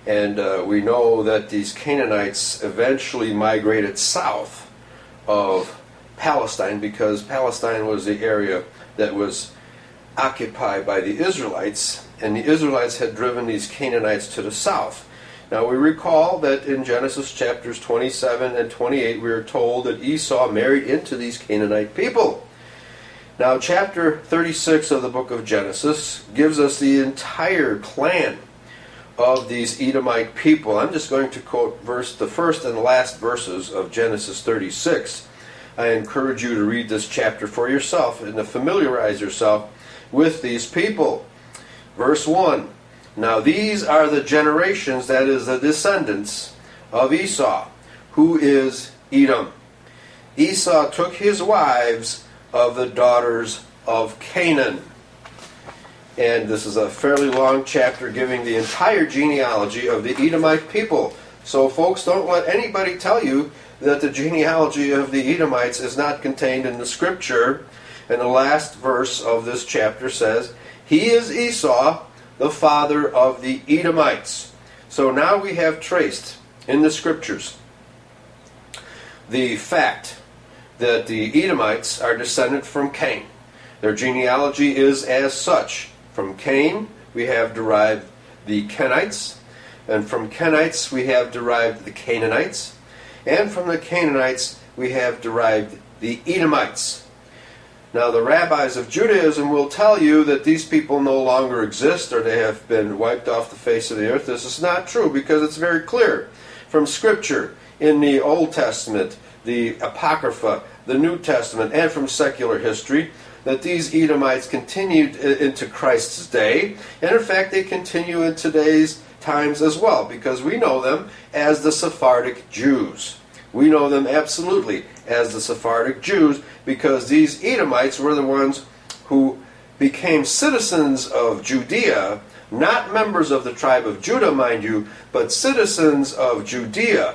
S1: And we know that these Canaanites eventually migrated south of Palestine, because Palestine was the area that was occupied by the Israelites, and the Israelites had driven these Canaanites to the south. Now we recall that in Genesis chapters 27 and 28 we are told that Esau married into these Canaanite people. Now chapter 36 of the book of Genesis gives us the entire clan of these Edomite people. I'm just going to quote the first and last verses of Genesis 36. I encourage you to read this chapter for yourself and to familiarize yourself with these people. Verse 1, now these are the generations, that is the descendants of Esau, who is Edom. Esau took his wives of the daughters of Canaan. And this is a fairly long chapter giving the entire genealogy of the Edomite people. So folks, don't let anybody tell you that the genealogy of the Edomites is not contained in the scripture. And the last verse of this chapter says, he is Esau, the father of the Edomites. So now we have traced in the scriptures the fact that the Edomites are descended from Cain. Their genealogy is as such. From Cain we have derived the Kenites, and from Kenites we have derived the Canaanites, and from the Canaanites we have derived the Edomites. Now the rabbis of Judaism will tell you that these people no longer exist, or they have been wiped off the face of the earth. This is not true, because it's very clear from Scripture in the Old Testament, the Apocrypha, the New Testament and from secular history that these Edomites continued into Christ's day, and in fact they continue in today's times as well, because we know them as the Sephardic Jews. We know them absolutely as the Sephardic Jews because these Edomites were the ones who became citizens of Judea, not members of the tribe of Judah, mind you, but citizens of Judea,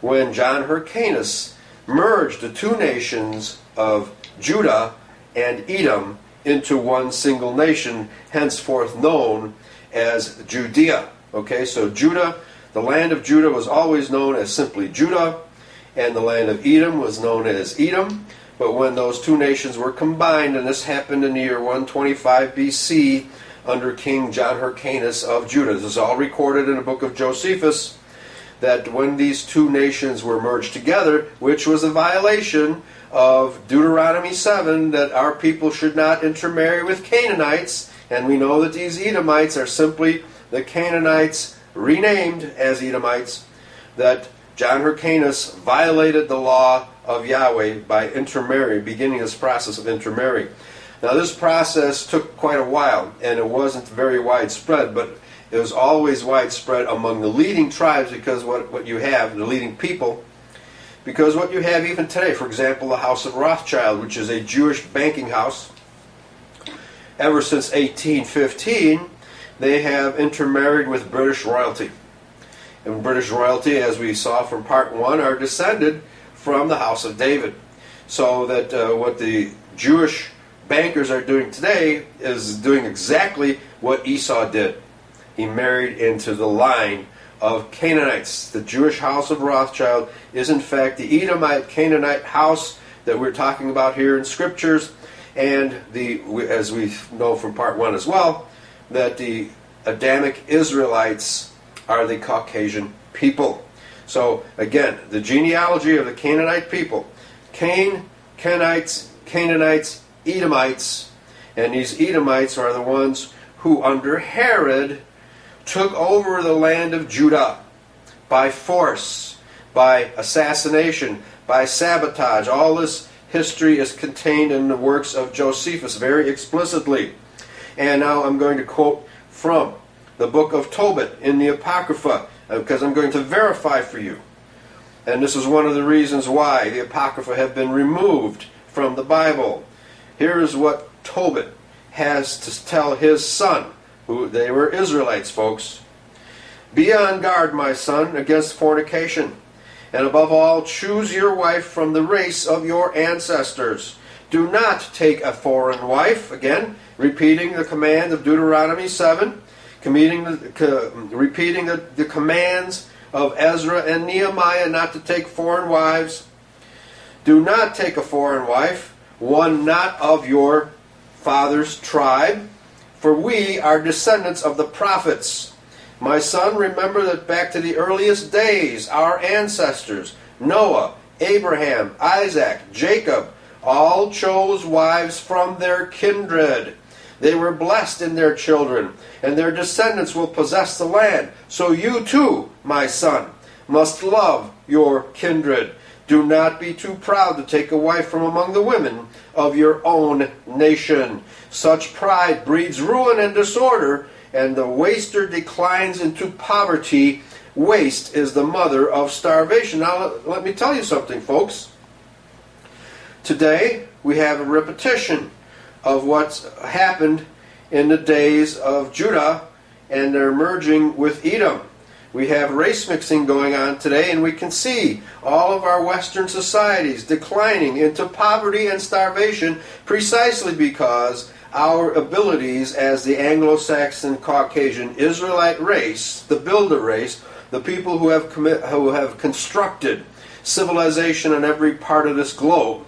S1: when John Hyrcanus merged the two nations of Judah and Edom into one single nation, henceforth known as Judea. Okay, so Judah, the land of Judah was always known as simply Judah, and the land of Edom was known as Edom. But when those two nations were combined, and this happened in the year 125 BC under King John Hyrcanus of Judah. This is all recorded in the book of Josephus, that when these two nations were merged together, which was a violation of Deuteronomy 7, that our people should not intermarry with Canaanites, and we know that these Edomites are simply the Canaanites renamed as Edomites, that John Hyrcanus violated the law of Yahweh by intermarrying, beginning this process of intermarrying. Now this process took quite a while, and it wasn't very widespread, but it was always widespread among the leading tribes, because what you have, the leading people, because what you have even today, for example, the House of Rothschild, which is a Jewish banking house, ever since 1815, they have intermarried with British royalty. And British royalty, as we saw from part 1, are descended from the House of David. So that what the Jewish bankers are doing today is doing exactly what Esau did. He married into the line of Canaanites. The Jewish house of Rothschild is in fact the Edomite Canaanite house that we're talking about here in Scriptures, and as we know from part 1 as well, that the Adamic Israelites are the Caucasian people. So again, the genealogy of the Canaanite people: Cain, Kenites, Canaanites, Edomites, and these Edomites are the ones who under Herod took over the land of Judah by force, by assassination, by sabotage. All this history is contained in the works of Josephus very explicitly. And now I'm going to quote from the book of Tobit in the Apocrypha, because I'm going to verify for you. And this is one of the reasons why the Apocrypha have been removed from the Bible. Here is what Tobit has to tell his son, who they were Israelites, folks. Be on guard, my son, against fornication, and above all, choose your wife from the race of your ancestors. Do not take a foreign wife, again, repeating the command of Deuteronomy 7, repeating the commands of Ezra and Nehemiah not to take foreign wives. Do not take a foreign wife, one not of your father's tribe, for we are descendants of the prophets. My son, remember that back to the earliest days, our ancestors, Noah, Abraham, Isaac, Jacob, all chose wives from their kindred. They were blessed in their children, and their descendants will possess the land. So you too, my son, must love your kindred. Do not be too proud to take a wife from among the women of your own nation. Such pride breeds ruin and disorder, and the waster declines into poverty. Waste is the mother of starvation. Now let me tell you something, folks. Today we have a repetition of what's happened in the days of Judah and their merging with Edom. We have race mixing going on today, and we can see all of our Western societies declining into poverty and starvation precisely because our abilities as the Anglo-Saxon Caucasian Israelite race, the builder race, the people who have constructed civilization on every part of this globe,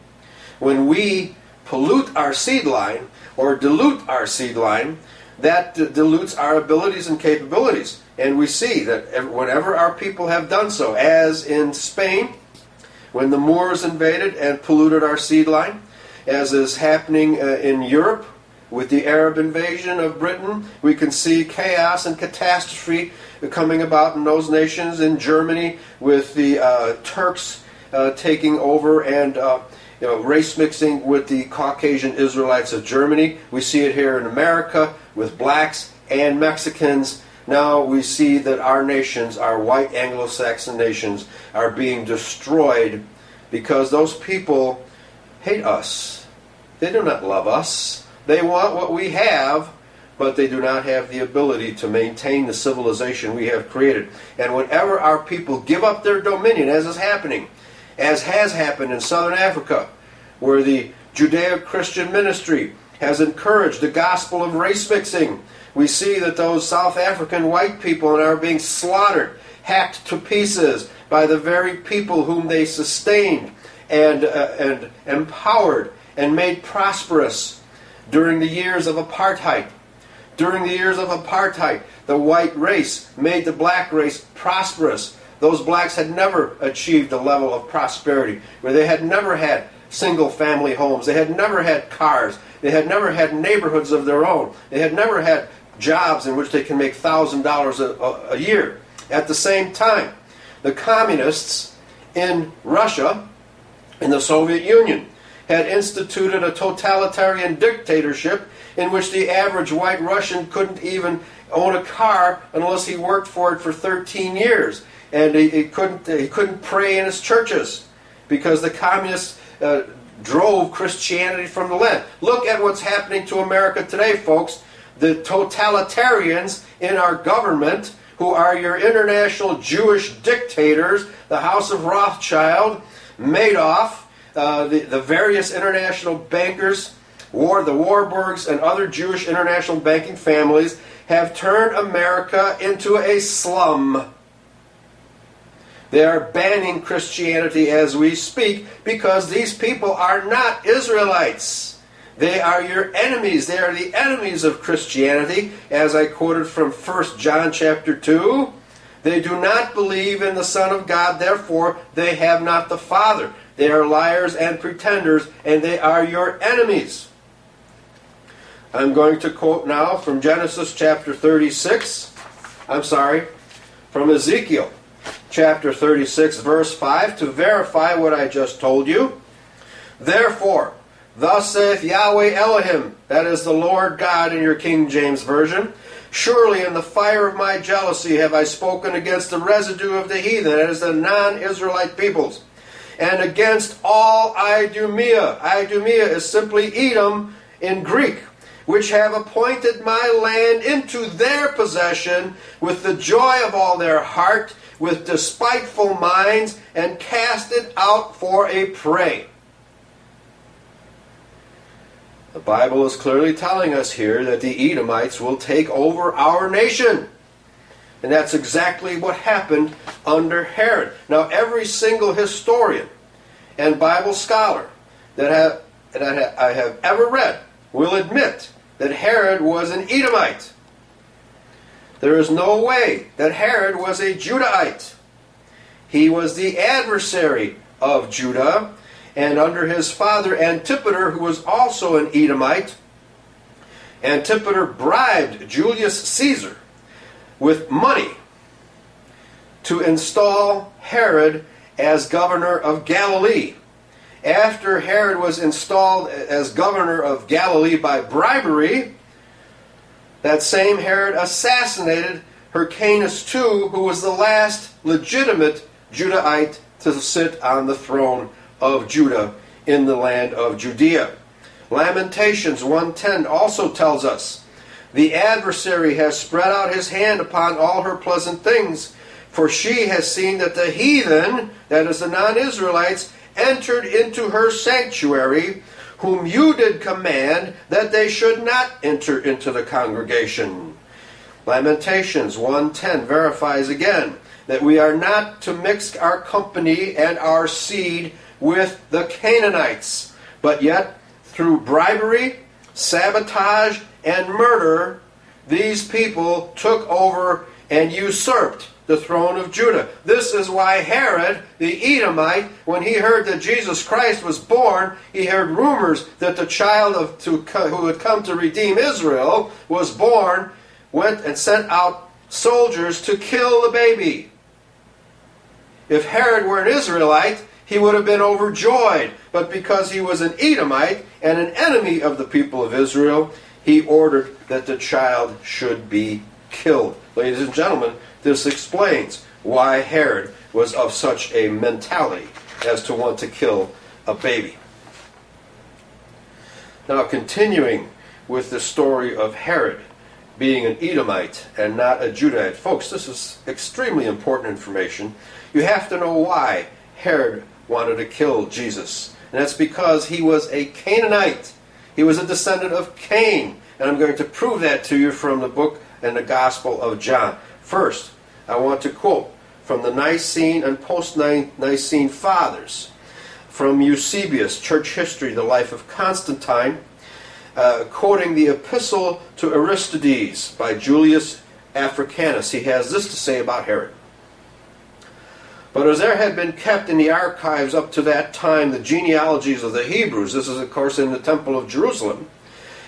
S1: when we pollute our seed line or dilute our seed line, that dilutes our abilities and capabilities. And we see that whenever our people have done so, as in Spain, when the Moors invaded and polluted our seed line, as is happening in Europe with the Arab invasion of Britain, we can see chaos and catastrophe coming about in those nations. In Germany, with the Turks taking over and race mixing with the Caucasian Israelites of Germany. We see it here in America with blacks and Mexicans. Now we see that our nations, our white Anglo-Saxon nations, are being destroyed because those people hate us. They do not love us. They want what we have, but they do not have the ability to maintain the civilization we have created. And whenever our people give up their dominion, as is happening, as has happened in southern Africa, where the Judeo-Christian ministry has encouraged the gospel of race mixing, we see that those South African white people are being slaughtered, hacked to pieces by the very people whom they sustained and empowered and made prosperous during the years of apartheid. During the years of apartheid, the white race made the black race prosperous. Those blacks had never achieved a level of prosperity, where they had never had single-family homes. They had never had cars. They had never had neighborhoods of their own. They had never had jobs in which they can make $1,000 a year. At the same time, the communists in Russia, in the Soviet Union, had instituted a totalitarian dictatorship in which the average white Russian couldn't even own a car unless he worked for it for 13 years. And he couldn't pray in his churches because the communists drove Christianity from the land. Look at what's happening to America today, folks. The totalitarians in our government, who are your international Jewish dictators, the House of Rothschild, Madoff, the various international bankers, the Warburgs, and other Jewish international banking families, have turned America into a slum. They are banning Christianity as we speak because these people are not Israelites. They are your enemies. They are the enemies of Christianity, as I quoted from 1 John chapter 2. They do not believe in the Son of God, therefore they have not the Father. They are liars and pretenders, and they are your enemies. I'm going to quote now from Genesis chapter 36. From Ezekiel chapter 36, verse 5, to verify what I just told you. Therefore, thus saith Yahweh Elohim, that is the Lord God in your King James Version, surely in the fire of my jealousy have I spoken against the residue of the heathen, that is the non-Israelite peoples, and against all Idumea. Idumea is simply Edom in Greek, which have appointed my land into their possession with the joy of all their heart, with despiteful minds, and cast it out for a prey. The Bible is clearly telling us here that the Edomites will take over our nation. And that's exactly what happened under Herod. Now, every single historian and Bible scholar that I have ever read will admit that Herod was an Edomite. There is no way that Herod was a Judahite. He was the adversary of Judah, and under his father Antipater, who was also an Edomite, Antipater bribed Julius Caesar with money to install Herod as governor of Galilee. After Herod was installed as governor of Galilee by bribery, that same Herod assassinated Hyrcanus II, who was the last legitimate Judahite to sit on the throne of Judah in the land of Judea. Lamentations 1:10 also tells us, the adversary has spread out his hand upon all her pleasant things, for she has seen that the heathen, that is the non-Israelites, entered into her sanctuary, whom you did command that they should not enter into the congregation. Lamentations 1:10 verifies again that we are not to mix our company and our seed with the Canaanites, but yet through bribery, sabotage, and murder, these people took over and usurped the throne of Judah. This is why Herod, the Edomite, when he heard that Jesus Christ was born, he heard rumors that the child who had come to redeem Israel was born, went and sent out soldiers to kill the baby. If Herod were an Israelite, he would have been overjoyed. But because he was an Edomite and an enemy of the people of Israel, he ordered that the child should be killed. Ladies and gentlemen, this explains why Herod was of such a mentality as to want to kill a baby. Now, continuing with the story of Herod being an Edomite and not a Judahite. Folks, this is extremely important information. You have to know why Herod wanted to kill Jesus. And that's because he was a Canaanite. He was a descendant of Cain. And I'm going to prove that to you from the book and the Gospel of John. First, I want to quote from the Nicene and post-Nicene Fathers, from Eusebius, Church History, the Life of Constantine, quoting the Epistle to Aristides by Julius Africanus. He has this to say about Herod. But as there had been kept in the archives up to that time the genealogies of the Hebrews, this is of course in the Temple of Jerusalem,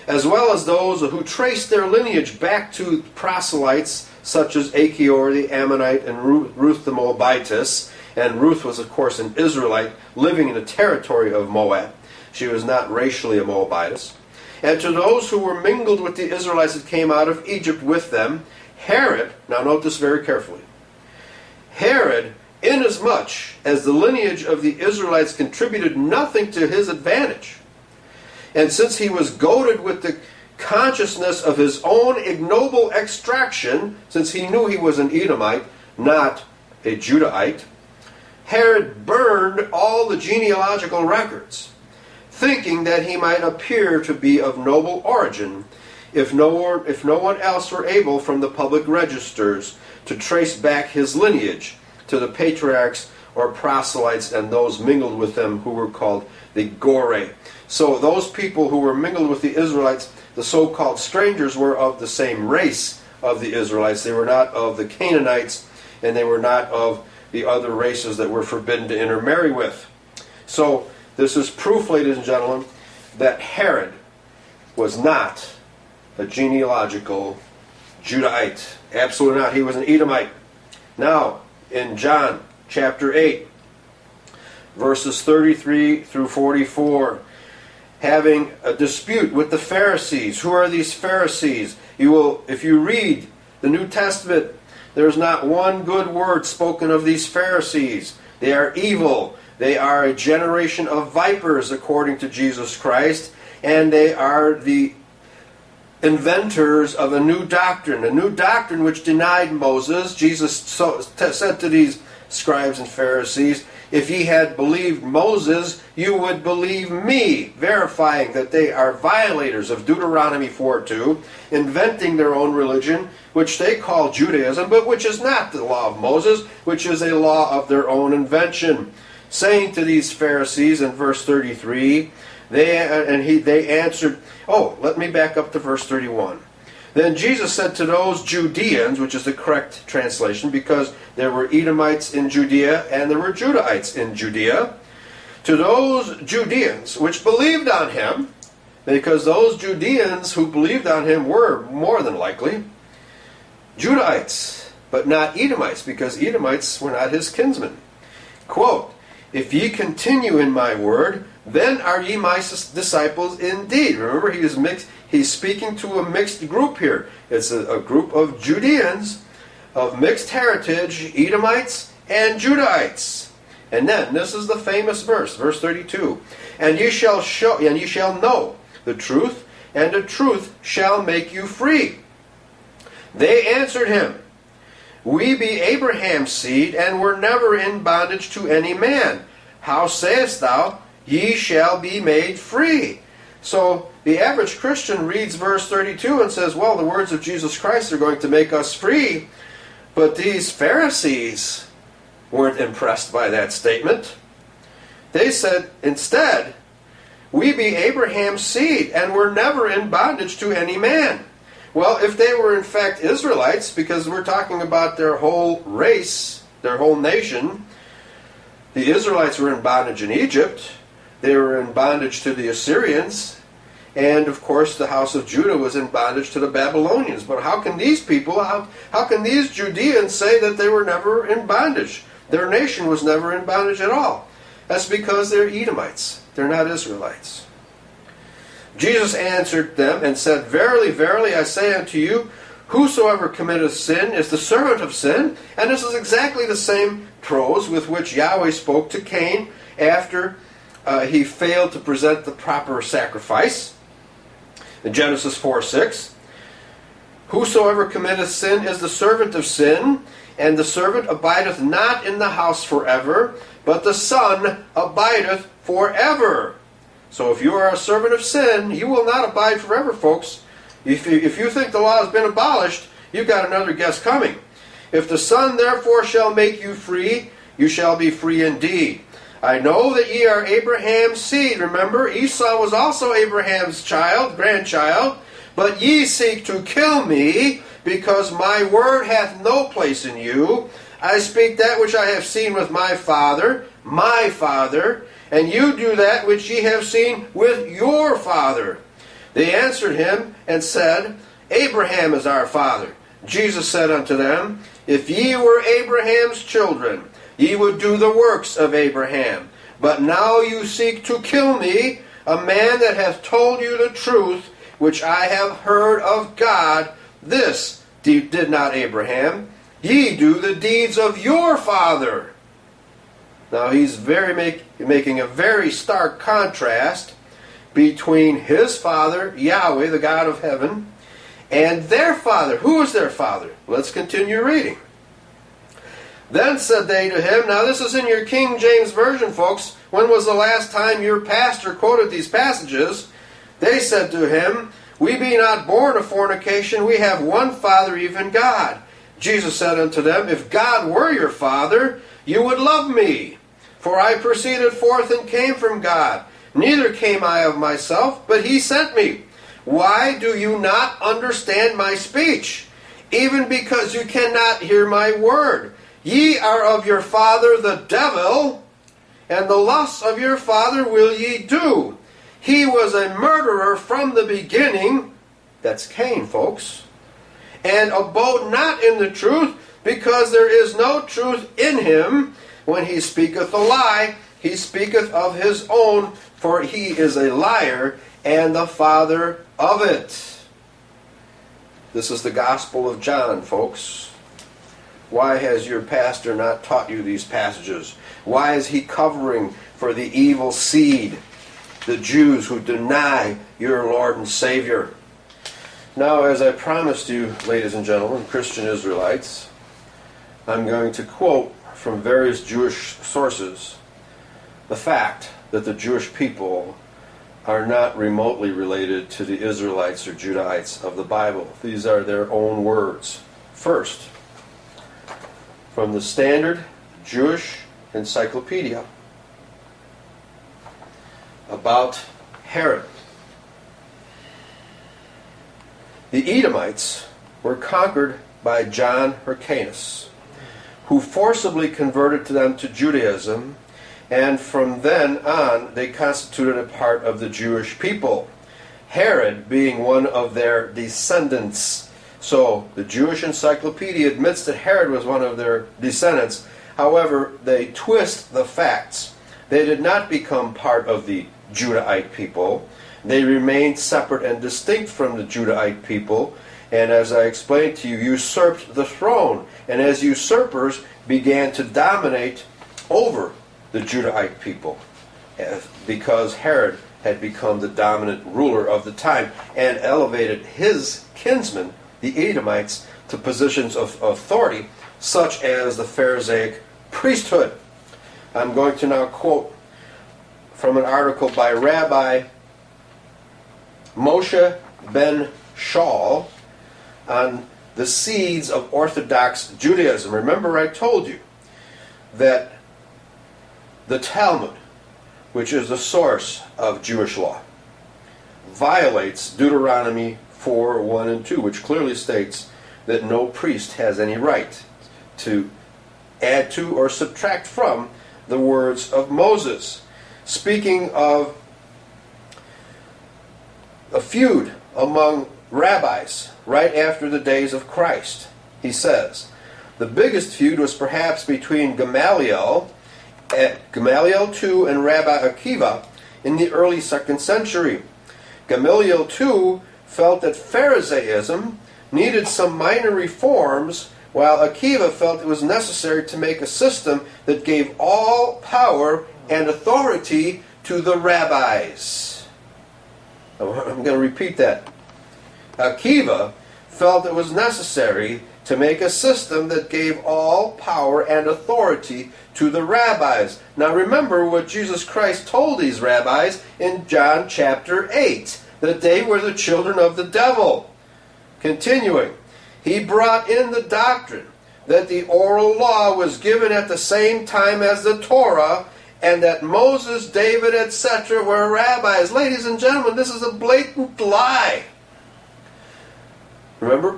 S1: as well as those who traced their lineage back to proselytes such as Achior the Ammonite and Ruth the Moabitess. And Ruth was of course an Israelite living in the territory of Moab. She was not racially a Moabitess. And to those who were mingled with the Israelites that came out of Egypt with them, Herod, now note this very carefully, Herod, inasmuch as the lineage of the Israelites contributed nothing to his advantage, and since he was goaded with the consciousness of his own ignoble extraction, since he knew he was an Edomite, not a Judahite, Herod burned all the genealogical records, thinking that he might appear to be of noble origin, if no one else were able from the public registers to trace back his lineage to the patriarchs or proselytes and those mingled with them who were called the Gore. So those people who were mingled with the Israelites, the so-called strangers, were of the same race of the Israelites. They were not of the Canaanites, and they were not of the other races that were forbidden to intermarry with. So this is proof, ladies and gentlemen, that Herod was not a genealogical Judahite. Absolutely not. He was an Edomite. Now, in John chapter 8, verses 33 through 44, having a dispute with the Pharisees. Who are these Pharisees? If you read the New Testament, there's not one good word spoken of these Pharisees. They are evil. They are a generation of vipers, according to Jesus Christ, and they are the inventors of a new doctrine which denied Moses. Jesus said to these scribes and Pharisees, if ye had believed Moses, you would believe me, verifying that they are violators of Deuteronomy 4:2, inventing their own religion, which they call Judaism, but which is not the law of Moses, which is a law of their own invention. Saying to these Pharisees in verse 33, they answered, let me back up to verse 31. Then Jesus said to those Judeans, which is the correct translation, because there were Edomites in Judea and there were Judahites in Judea, to those Judeans which believed on him, because those Judeans who believed on him were more than likely Judahites, but not Edomites, because Edomites were not his kinsmen. Quote, if ye continue in my word, then are ye my disciples indeed. Remember, he's speaking to a mixed group here. It's a group of Judeans of mixed heritage, Edomites and Judahites. And then, this is the famous verse 32. And ye shall know the truth, and the truth shall make you free. They answered him, we be Abraham's seed, and were never in bondage to any man. How sayest thou, ye shall be made free? So the average Christian reads verse 32 and says, well, the words of Jesus Christ are going to make us free. But these Pharisees weren't impressed by that statement. They said, instead, we be Abraham's seed, and were never in bondage to any man. Well, if they were in fact Israelites, because we're talking about their whole race, their whole nation, the Israelites were in bondage in Egypt, they were in bondage to the Assyrians, and of course the house of Judah was in bondage to the Babylonians. But how can these people, how can these Judeans say that they were never in bondage? Their nation was never in bondage at all. That's because they're Edomites. They're not Israelites. Jesus answered them and said, Verily, verily, I say unto you, whosoever committeth sin is the servant of sin. And this is exactly the same prose with which Yahweh spoke to Cain after he failed to present the proper sacrifice. In Genesis 4:6, whosoever committeth sin is the servant of sin, and the servant abideth not in the house forever, but the Son abideth forever. So if you are a servant of sin, you will not abide forever, folks. If you think the law has been abolished, you've got another guess coming. If the Son therefore shall make you free, you shall be free indeed. I know that ye are Abraham's seed. Remember, Esau was also Abraham's grandchild. But ye seek to kill me, because my word hath no place in you. I speak that which I have seen with my father, and you do that which ye have seen with your father. They answered him and said, Abraham is our father. Jesus said unto them, If ye were Abraham's children, ye would do the works of Abraham. But now you seek to kill me, a man that hath told you the truth, which I have heard of God. This did not Abraham. Ye do the deeds of your father. Now he's making a very stark contrast between his father, Yahweh, the God of heaven, and their father. Who is their father? Let's continue reading. Then said they to him, now this is in your King James Version, folks. When was the last time your pastor quoted these passages? They said to him, We be not born of fornication, we have one Father, even God. Jesus said unto them, If God were your Father, you would love me. For I proceeded forth and came from God. Neither came I of myself, but he sent me. Why do you not understand my speech? Even because you cannot hear my word. Ye are of your father the devil, and the lusts of your father will ye do. He was a murderer from the beginning. That's Cain, folks. And abode not in the truth, because there is no truth in him. When he speaketh a lie, he speaketh of his own, for he is a liar and the father of it. This is the Gospel of John, folks. Why has your pastor not taught you these passages? Why is he covering for the evil seed, the Jews who deny your Lord and Savior? Now, as I promised you, ladies and gentlemen, Christian Israelites, I'm going to quote from various Jewish sources the fact that the Jewish people are not remotely related to the Israelites or Judahites of the Bible. These are their own words. First, from the Standard Jewish Encyclopedia about Herod. The Edomites were conquered by John Hyrcanus, who forcibly converted them to Judaism, and from then on they constituted a part of the Jewish people, Herod being one of their descendants. So the Jewish Encyclopedia admits that Herod was one of their descendants. However, they twist the facts. They did not become part of the Judahite people. They remained separate and distinct from the Judahite people, and as I explained to you, usurped the throne, and as usurpers began to dominate over the Judahite people, because Herod had become the dominant ruler of the time and elevated his kinsmen, the Edomites, to positions of authority, such as the Pharisaic priesthood. I'm going to now quote from an article by Rabbi Moshe ben Shaul on the seeds of Orthodox Judaism. Remember, I told you that the Talmud, which is the source of Jewish law, violates Deuteronomy 4:1 and 2, which clearly states that no priest has any right to add to or subtract from the words of Moses. Speaking of a feud among rabbis right after the days of Christ, he says, the biggest feud was perhaps between Gamaliel Gamaliel too and Rabbi Akiva in the early 2nd century. Gamaliel too felt that Pharisaism needed some minor reforms, while Akiva felt it was necessary to make a system that gave all power and authority to the rabbis. I'm going to repeat that. Akiva felt it was necessary to make a system that gave all power and authority to the rabbis. Now remember what Jesus Christ told these rabbis in John chapter 8, that they were the children of the devil. Continuing, he brought in the doctrine that the oral law was given at the same time as the Torah, and that Moses, David, etc. were rabbis. Ladies and gentlemen, this is a blatant lie. Remember,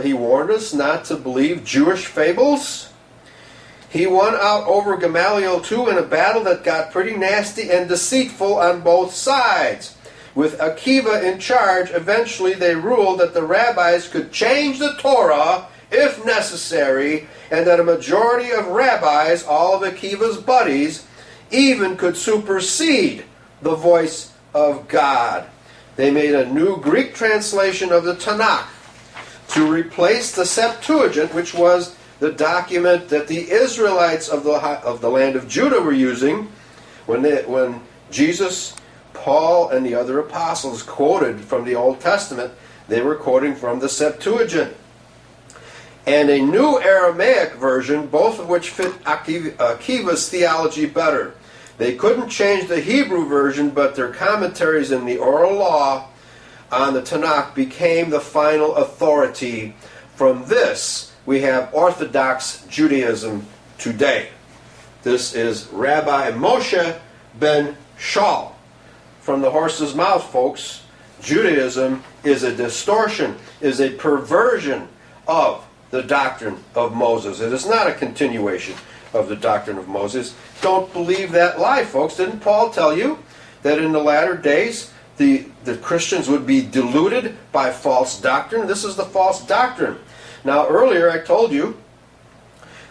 S1: he warned us not to believe Jewish fables? He won out over Gamaliel too in a battle that got pretty nasty and deceitful on both sides. With Akiva in charge, eventually they ruled that the rabbis could change the Torah if necessary, and that a majority of rabbis, all of Akiva's buddies, even could supersede the voice of God. They made a new Greek translation of the Tanakh to replace the Septuagint, which was the document that the Israelites of the land of Judah were using when Jesus, Paul, and the other apostles quoted from the Old Testament. They were quoting from the Septuagint. And a new Aramaic version, both of which fit Akiva's theology better. They couldn't change the Hebrew version, but their commentaries in the oral law on the Tanakh became the final authority. From this, we have Orthodox Judaism today. This is Rabbi Moshe ben Shaul. From the horse's mouth, folks, Judaism is a distortion, is a perversion of the doctrine of Moses. It is not a continuation of the doctrine of Moses. Don't believe that lie, folks. Didn't Paul tell you that in the latter days the Christians would be deluded by false doctrine? This is the false doctrine. Now, earlier I told you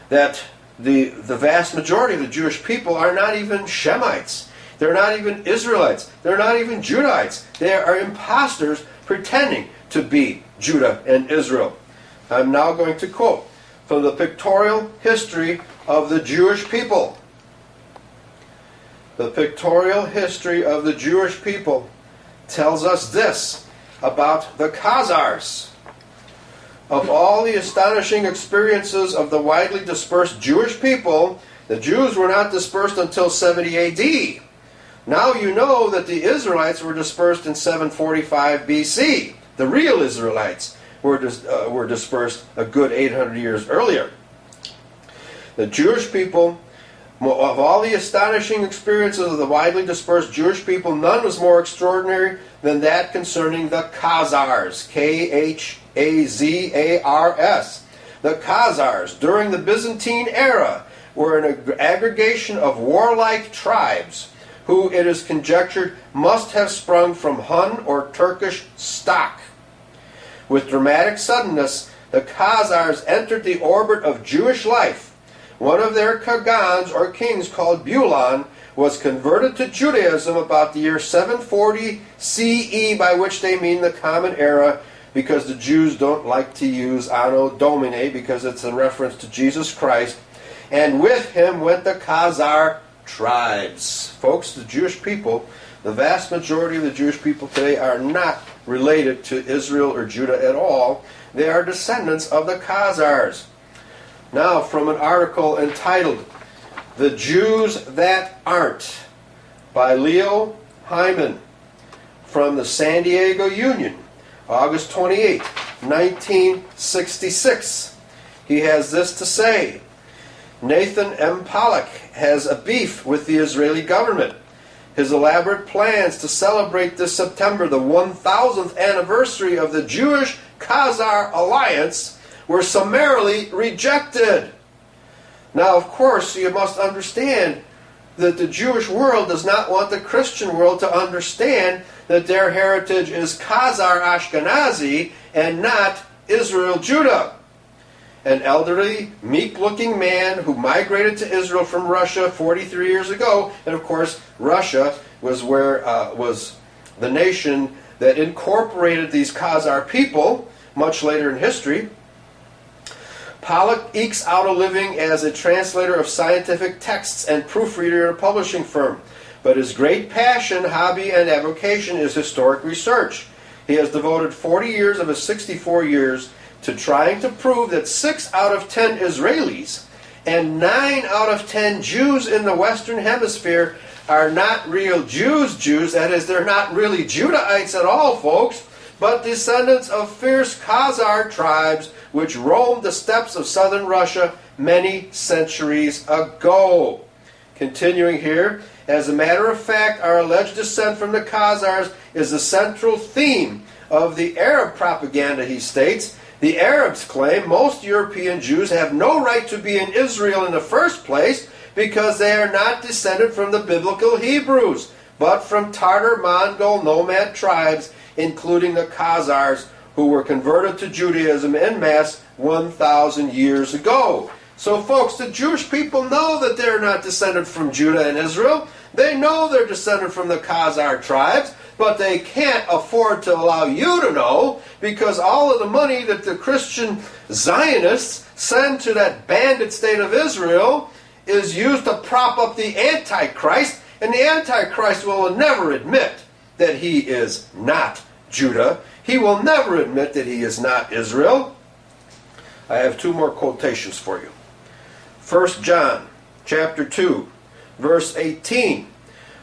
S1: that the vast majority of the Jewish people are not even Shemites. They're not even Israelites. They're not even Judahites. They are imposters pretending to be Judah and Israel. I'm now going to quote from the pictorial history of the Jewish people. The pictorial history of the Jewish people tells us this about the Khazars. Of all the astonishing experiences of the widely dispersed Jewish people, the Jews were not dispersed until 70 AD. Now you know that the Israelites were dispersed in 745 BC. The real Israelites were dispersed a good 800 years earlier. The Jewish people, of all the astonishing experiences of the widely dispersed Jewish people, none was more extraordinary than that concerning the Khazars. Khazars. The Khazars, during the Byzantine era, were an aggregation of warlike tribes who, it is conjectured, must have sprung from Hun or Turkish stock. With dramatic suddenness, the Khazars entered the orbit of Jewish life. One of their Khagans, or kings, called Bulan, was converted to Judaism about the year 740 CE, by which they mean the Common Era, because the Jews don't like to use Anno Domini, because it's a reference to Jesus Christ. And with him went the Khazar tribes. Folks, the Jewish people, the vast majority of the Jewish people today are not related to Israel or Judah at all. They are descendants of the Khazars. Now, from an article entitled The Jews That Aren't by Leo Hyman from the San Diego Union, August 28, 1966. He has this to say: Nathan M. Pollock has a beef with the Israeli government. His elaborate plans to celebrate this September the 1000th anniversary of the Jewish-Khazar alliance were summarily rejected. Now, of course, you must understand that the Jewish world does not want the Christian world to understand that their heritage is Khazar Ashkenazi and not Israel Judah. an elderly, meek-looking man who migrated to Israel from Russia 43 years ago. And of course, Russia was was the nation that incorporated these Khazar people much later in history. Pollock ekes out a living as a translator of scientific texts and proofreader in a publishing firm. But his great passion, hobby, and avocation is historic research. He has devoted 40 years of his 64 years to trying to prove that 6 out of 10 Israelis and 9 out of 10 Jews in the Western Hemisphere are not real Jews. That is, they're not really Judahites at all, folks, but descendants of fierce Khazar tribes which roamed the steppes of southern Russia many centuries ago. Continuing here, as a matter of fact, our alleged descent from the Khazars is the central theme of the Arab propaganda, he states. The Arabs claim most European Jews have no right to be in Israel in the first place because they are not descended from the biblical Hebrews, but from Tartar Mongol nomad tribes, including the Khazars, who were converted to Judaism en masse 1,000 years ago. So folks, the Jewish people know that they're not descended from Judah and Israel. They know they're descended from the Khazar tribes, but they can't afford to allow you to know, because all of the money that the Christian Zionists send to that bandit state of Israel is used to prop up the Antichrist, and the Antichrist will never admit that he is not Judah. He will never admit that he is not Israel. I have 2 more quotations for you. 1 John chapter 2, verse 18.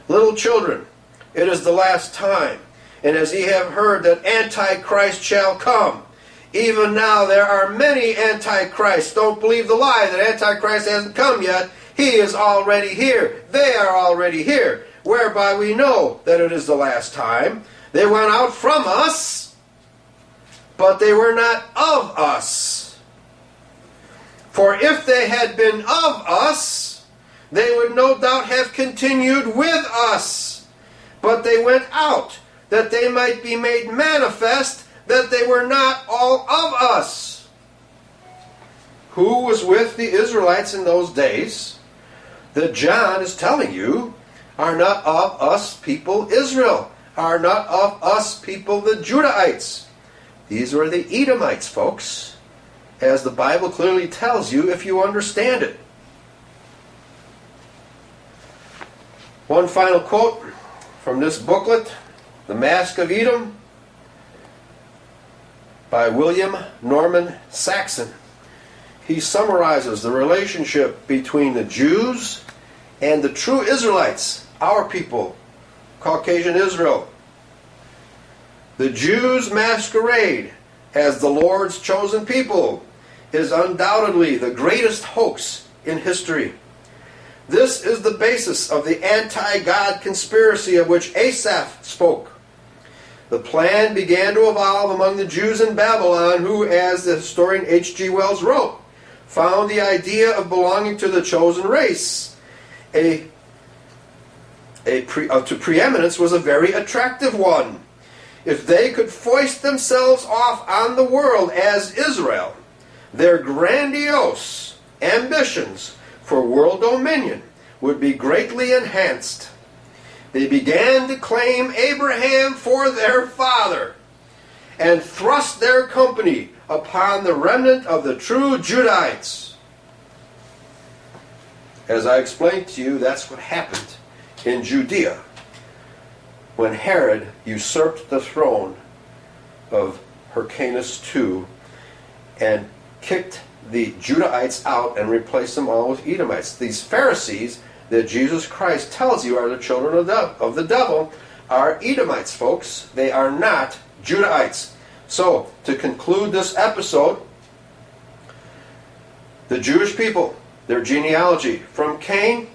S1: Little children, it is the last time, and as ye have heard that Antichrist shall come, even now there are many Antichrists. Don't believe the lie that Antichrist hasn't come yet. He is already here. They are already here, whereby we know that it is the last time. They went out from us, but they were not of us. For if they had been of us, they would no doubt have continued with us. But they went out, that they might be made manifest that they were not all of us. Who was with the Israelites in those days that John is telling you are not of us people Israel, are not of us people the Judahites? These were the Edomites, folks, as the Bible clearly tells you if you understand it. One final quote from this booklet, The Mask of Edom, by William Norman Saxon. He summarizes the relationship between the Jews and the true Israelites, our people, Caucasian Israel. The Jews' masquerade as the Lord's chosen people is undoubtedly the greatest hoax in history. This is the basis of the anti-God conspiracy of which Asaph spoke. The plan began to evolve among the Jews in Babylon who, as the historian H.G. Wells wrote, found the idea of belonging to the chosen race to preeminence was a very attractive one. If they could foist themselves off on the world as Israel, their grandiose ambitions for world dominion would be greatly enhanced. They began to claim Abraham for their father and thrust their company upon the remnant of the true Judahites. As I explained to you, that's what happened in Judea when Herod usurped the throne of Hyrcanus II and kicked the Judahites out and replaced them all with Edomites. These Pharisees that Jesus Christ tells you are the children of the devil are Edomites, folks. They are not Judahites. So, to conclude this episode, the Jewish people, their genealogy from Cain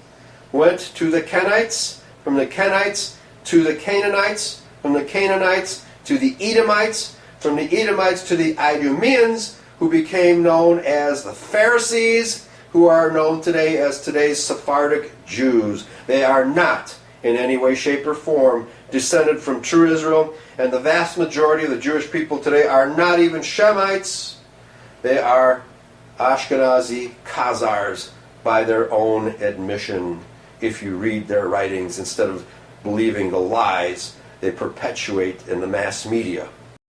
S1: went to the Kenites, from the Kenites to the Canaanites, from the Canaanites to the Edomites, from the Edomites to the Idumeans, who became known as the Pharisees, who are known today as today's Sephardic Jews. They are not, in any way, shape, or form, descended from true Israel, and the vast majority of the Jewish people today are not even Shemites. They are Ashkenazi Khazars by their own admission, if you read their writings instead of believing the lies they perpetuate in the mass media.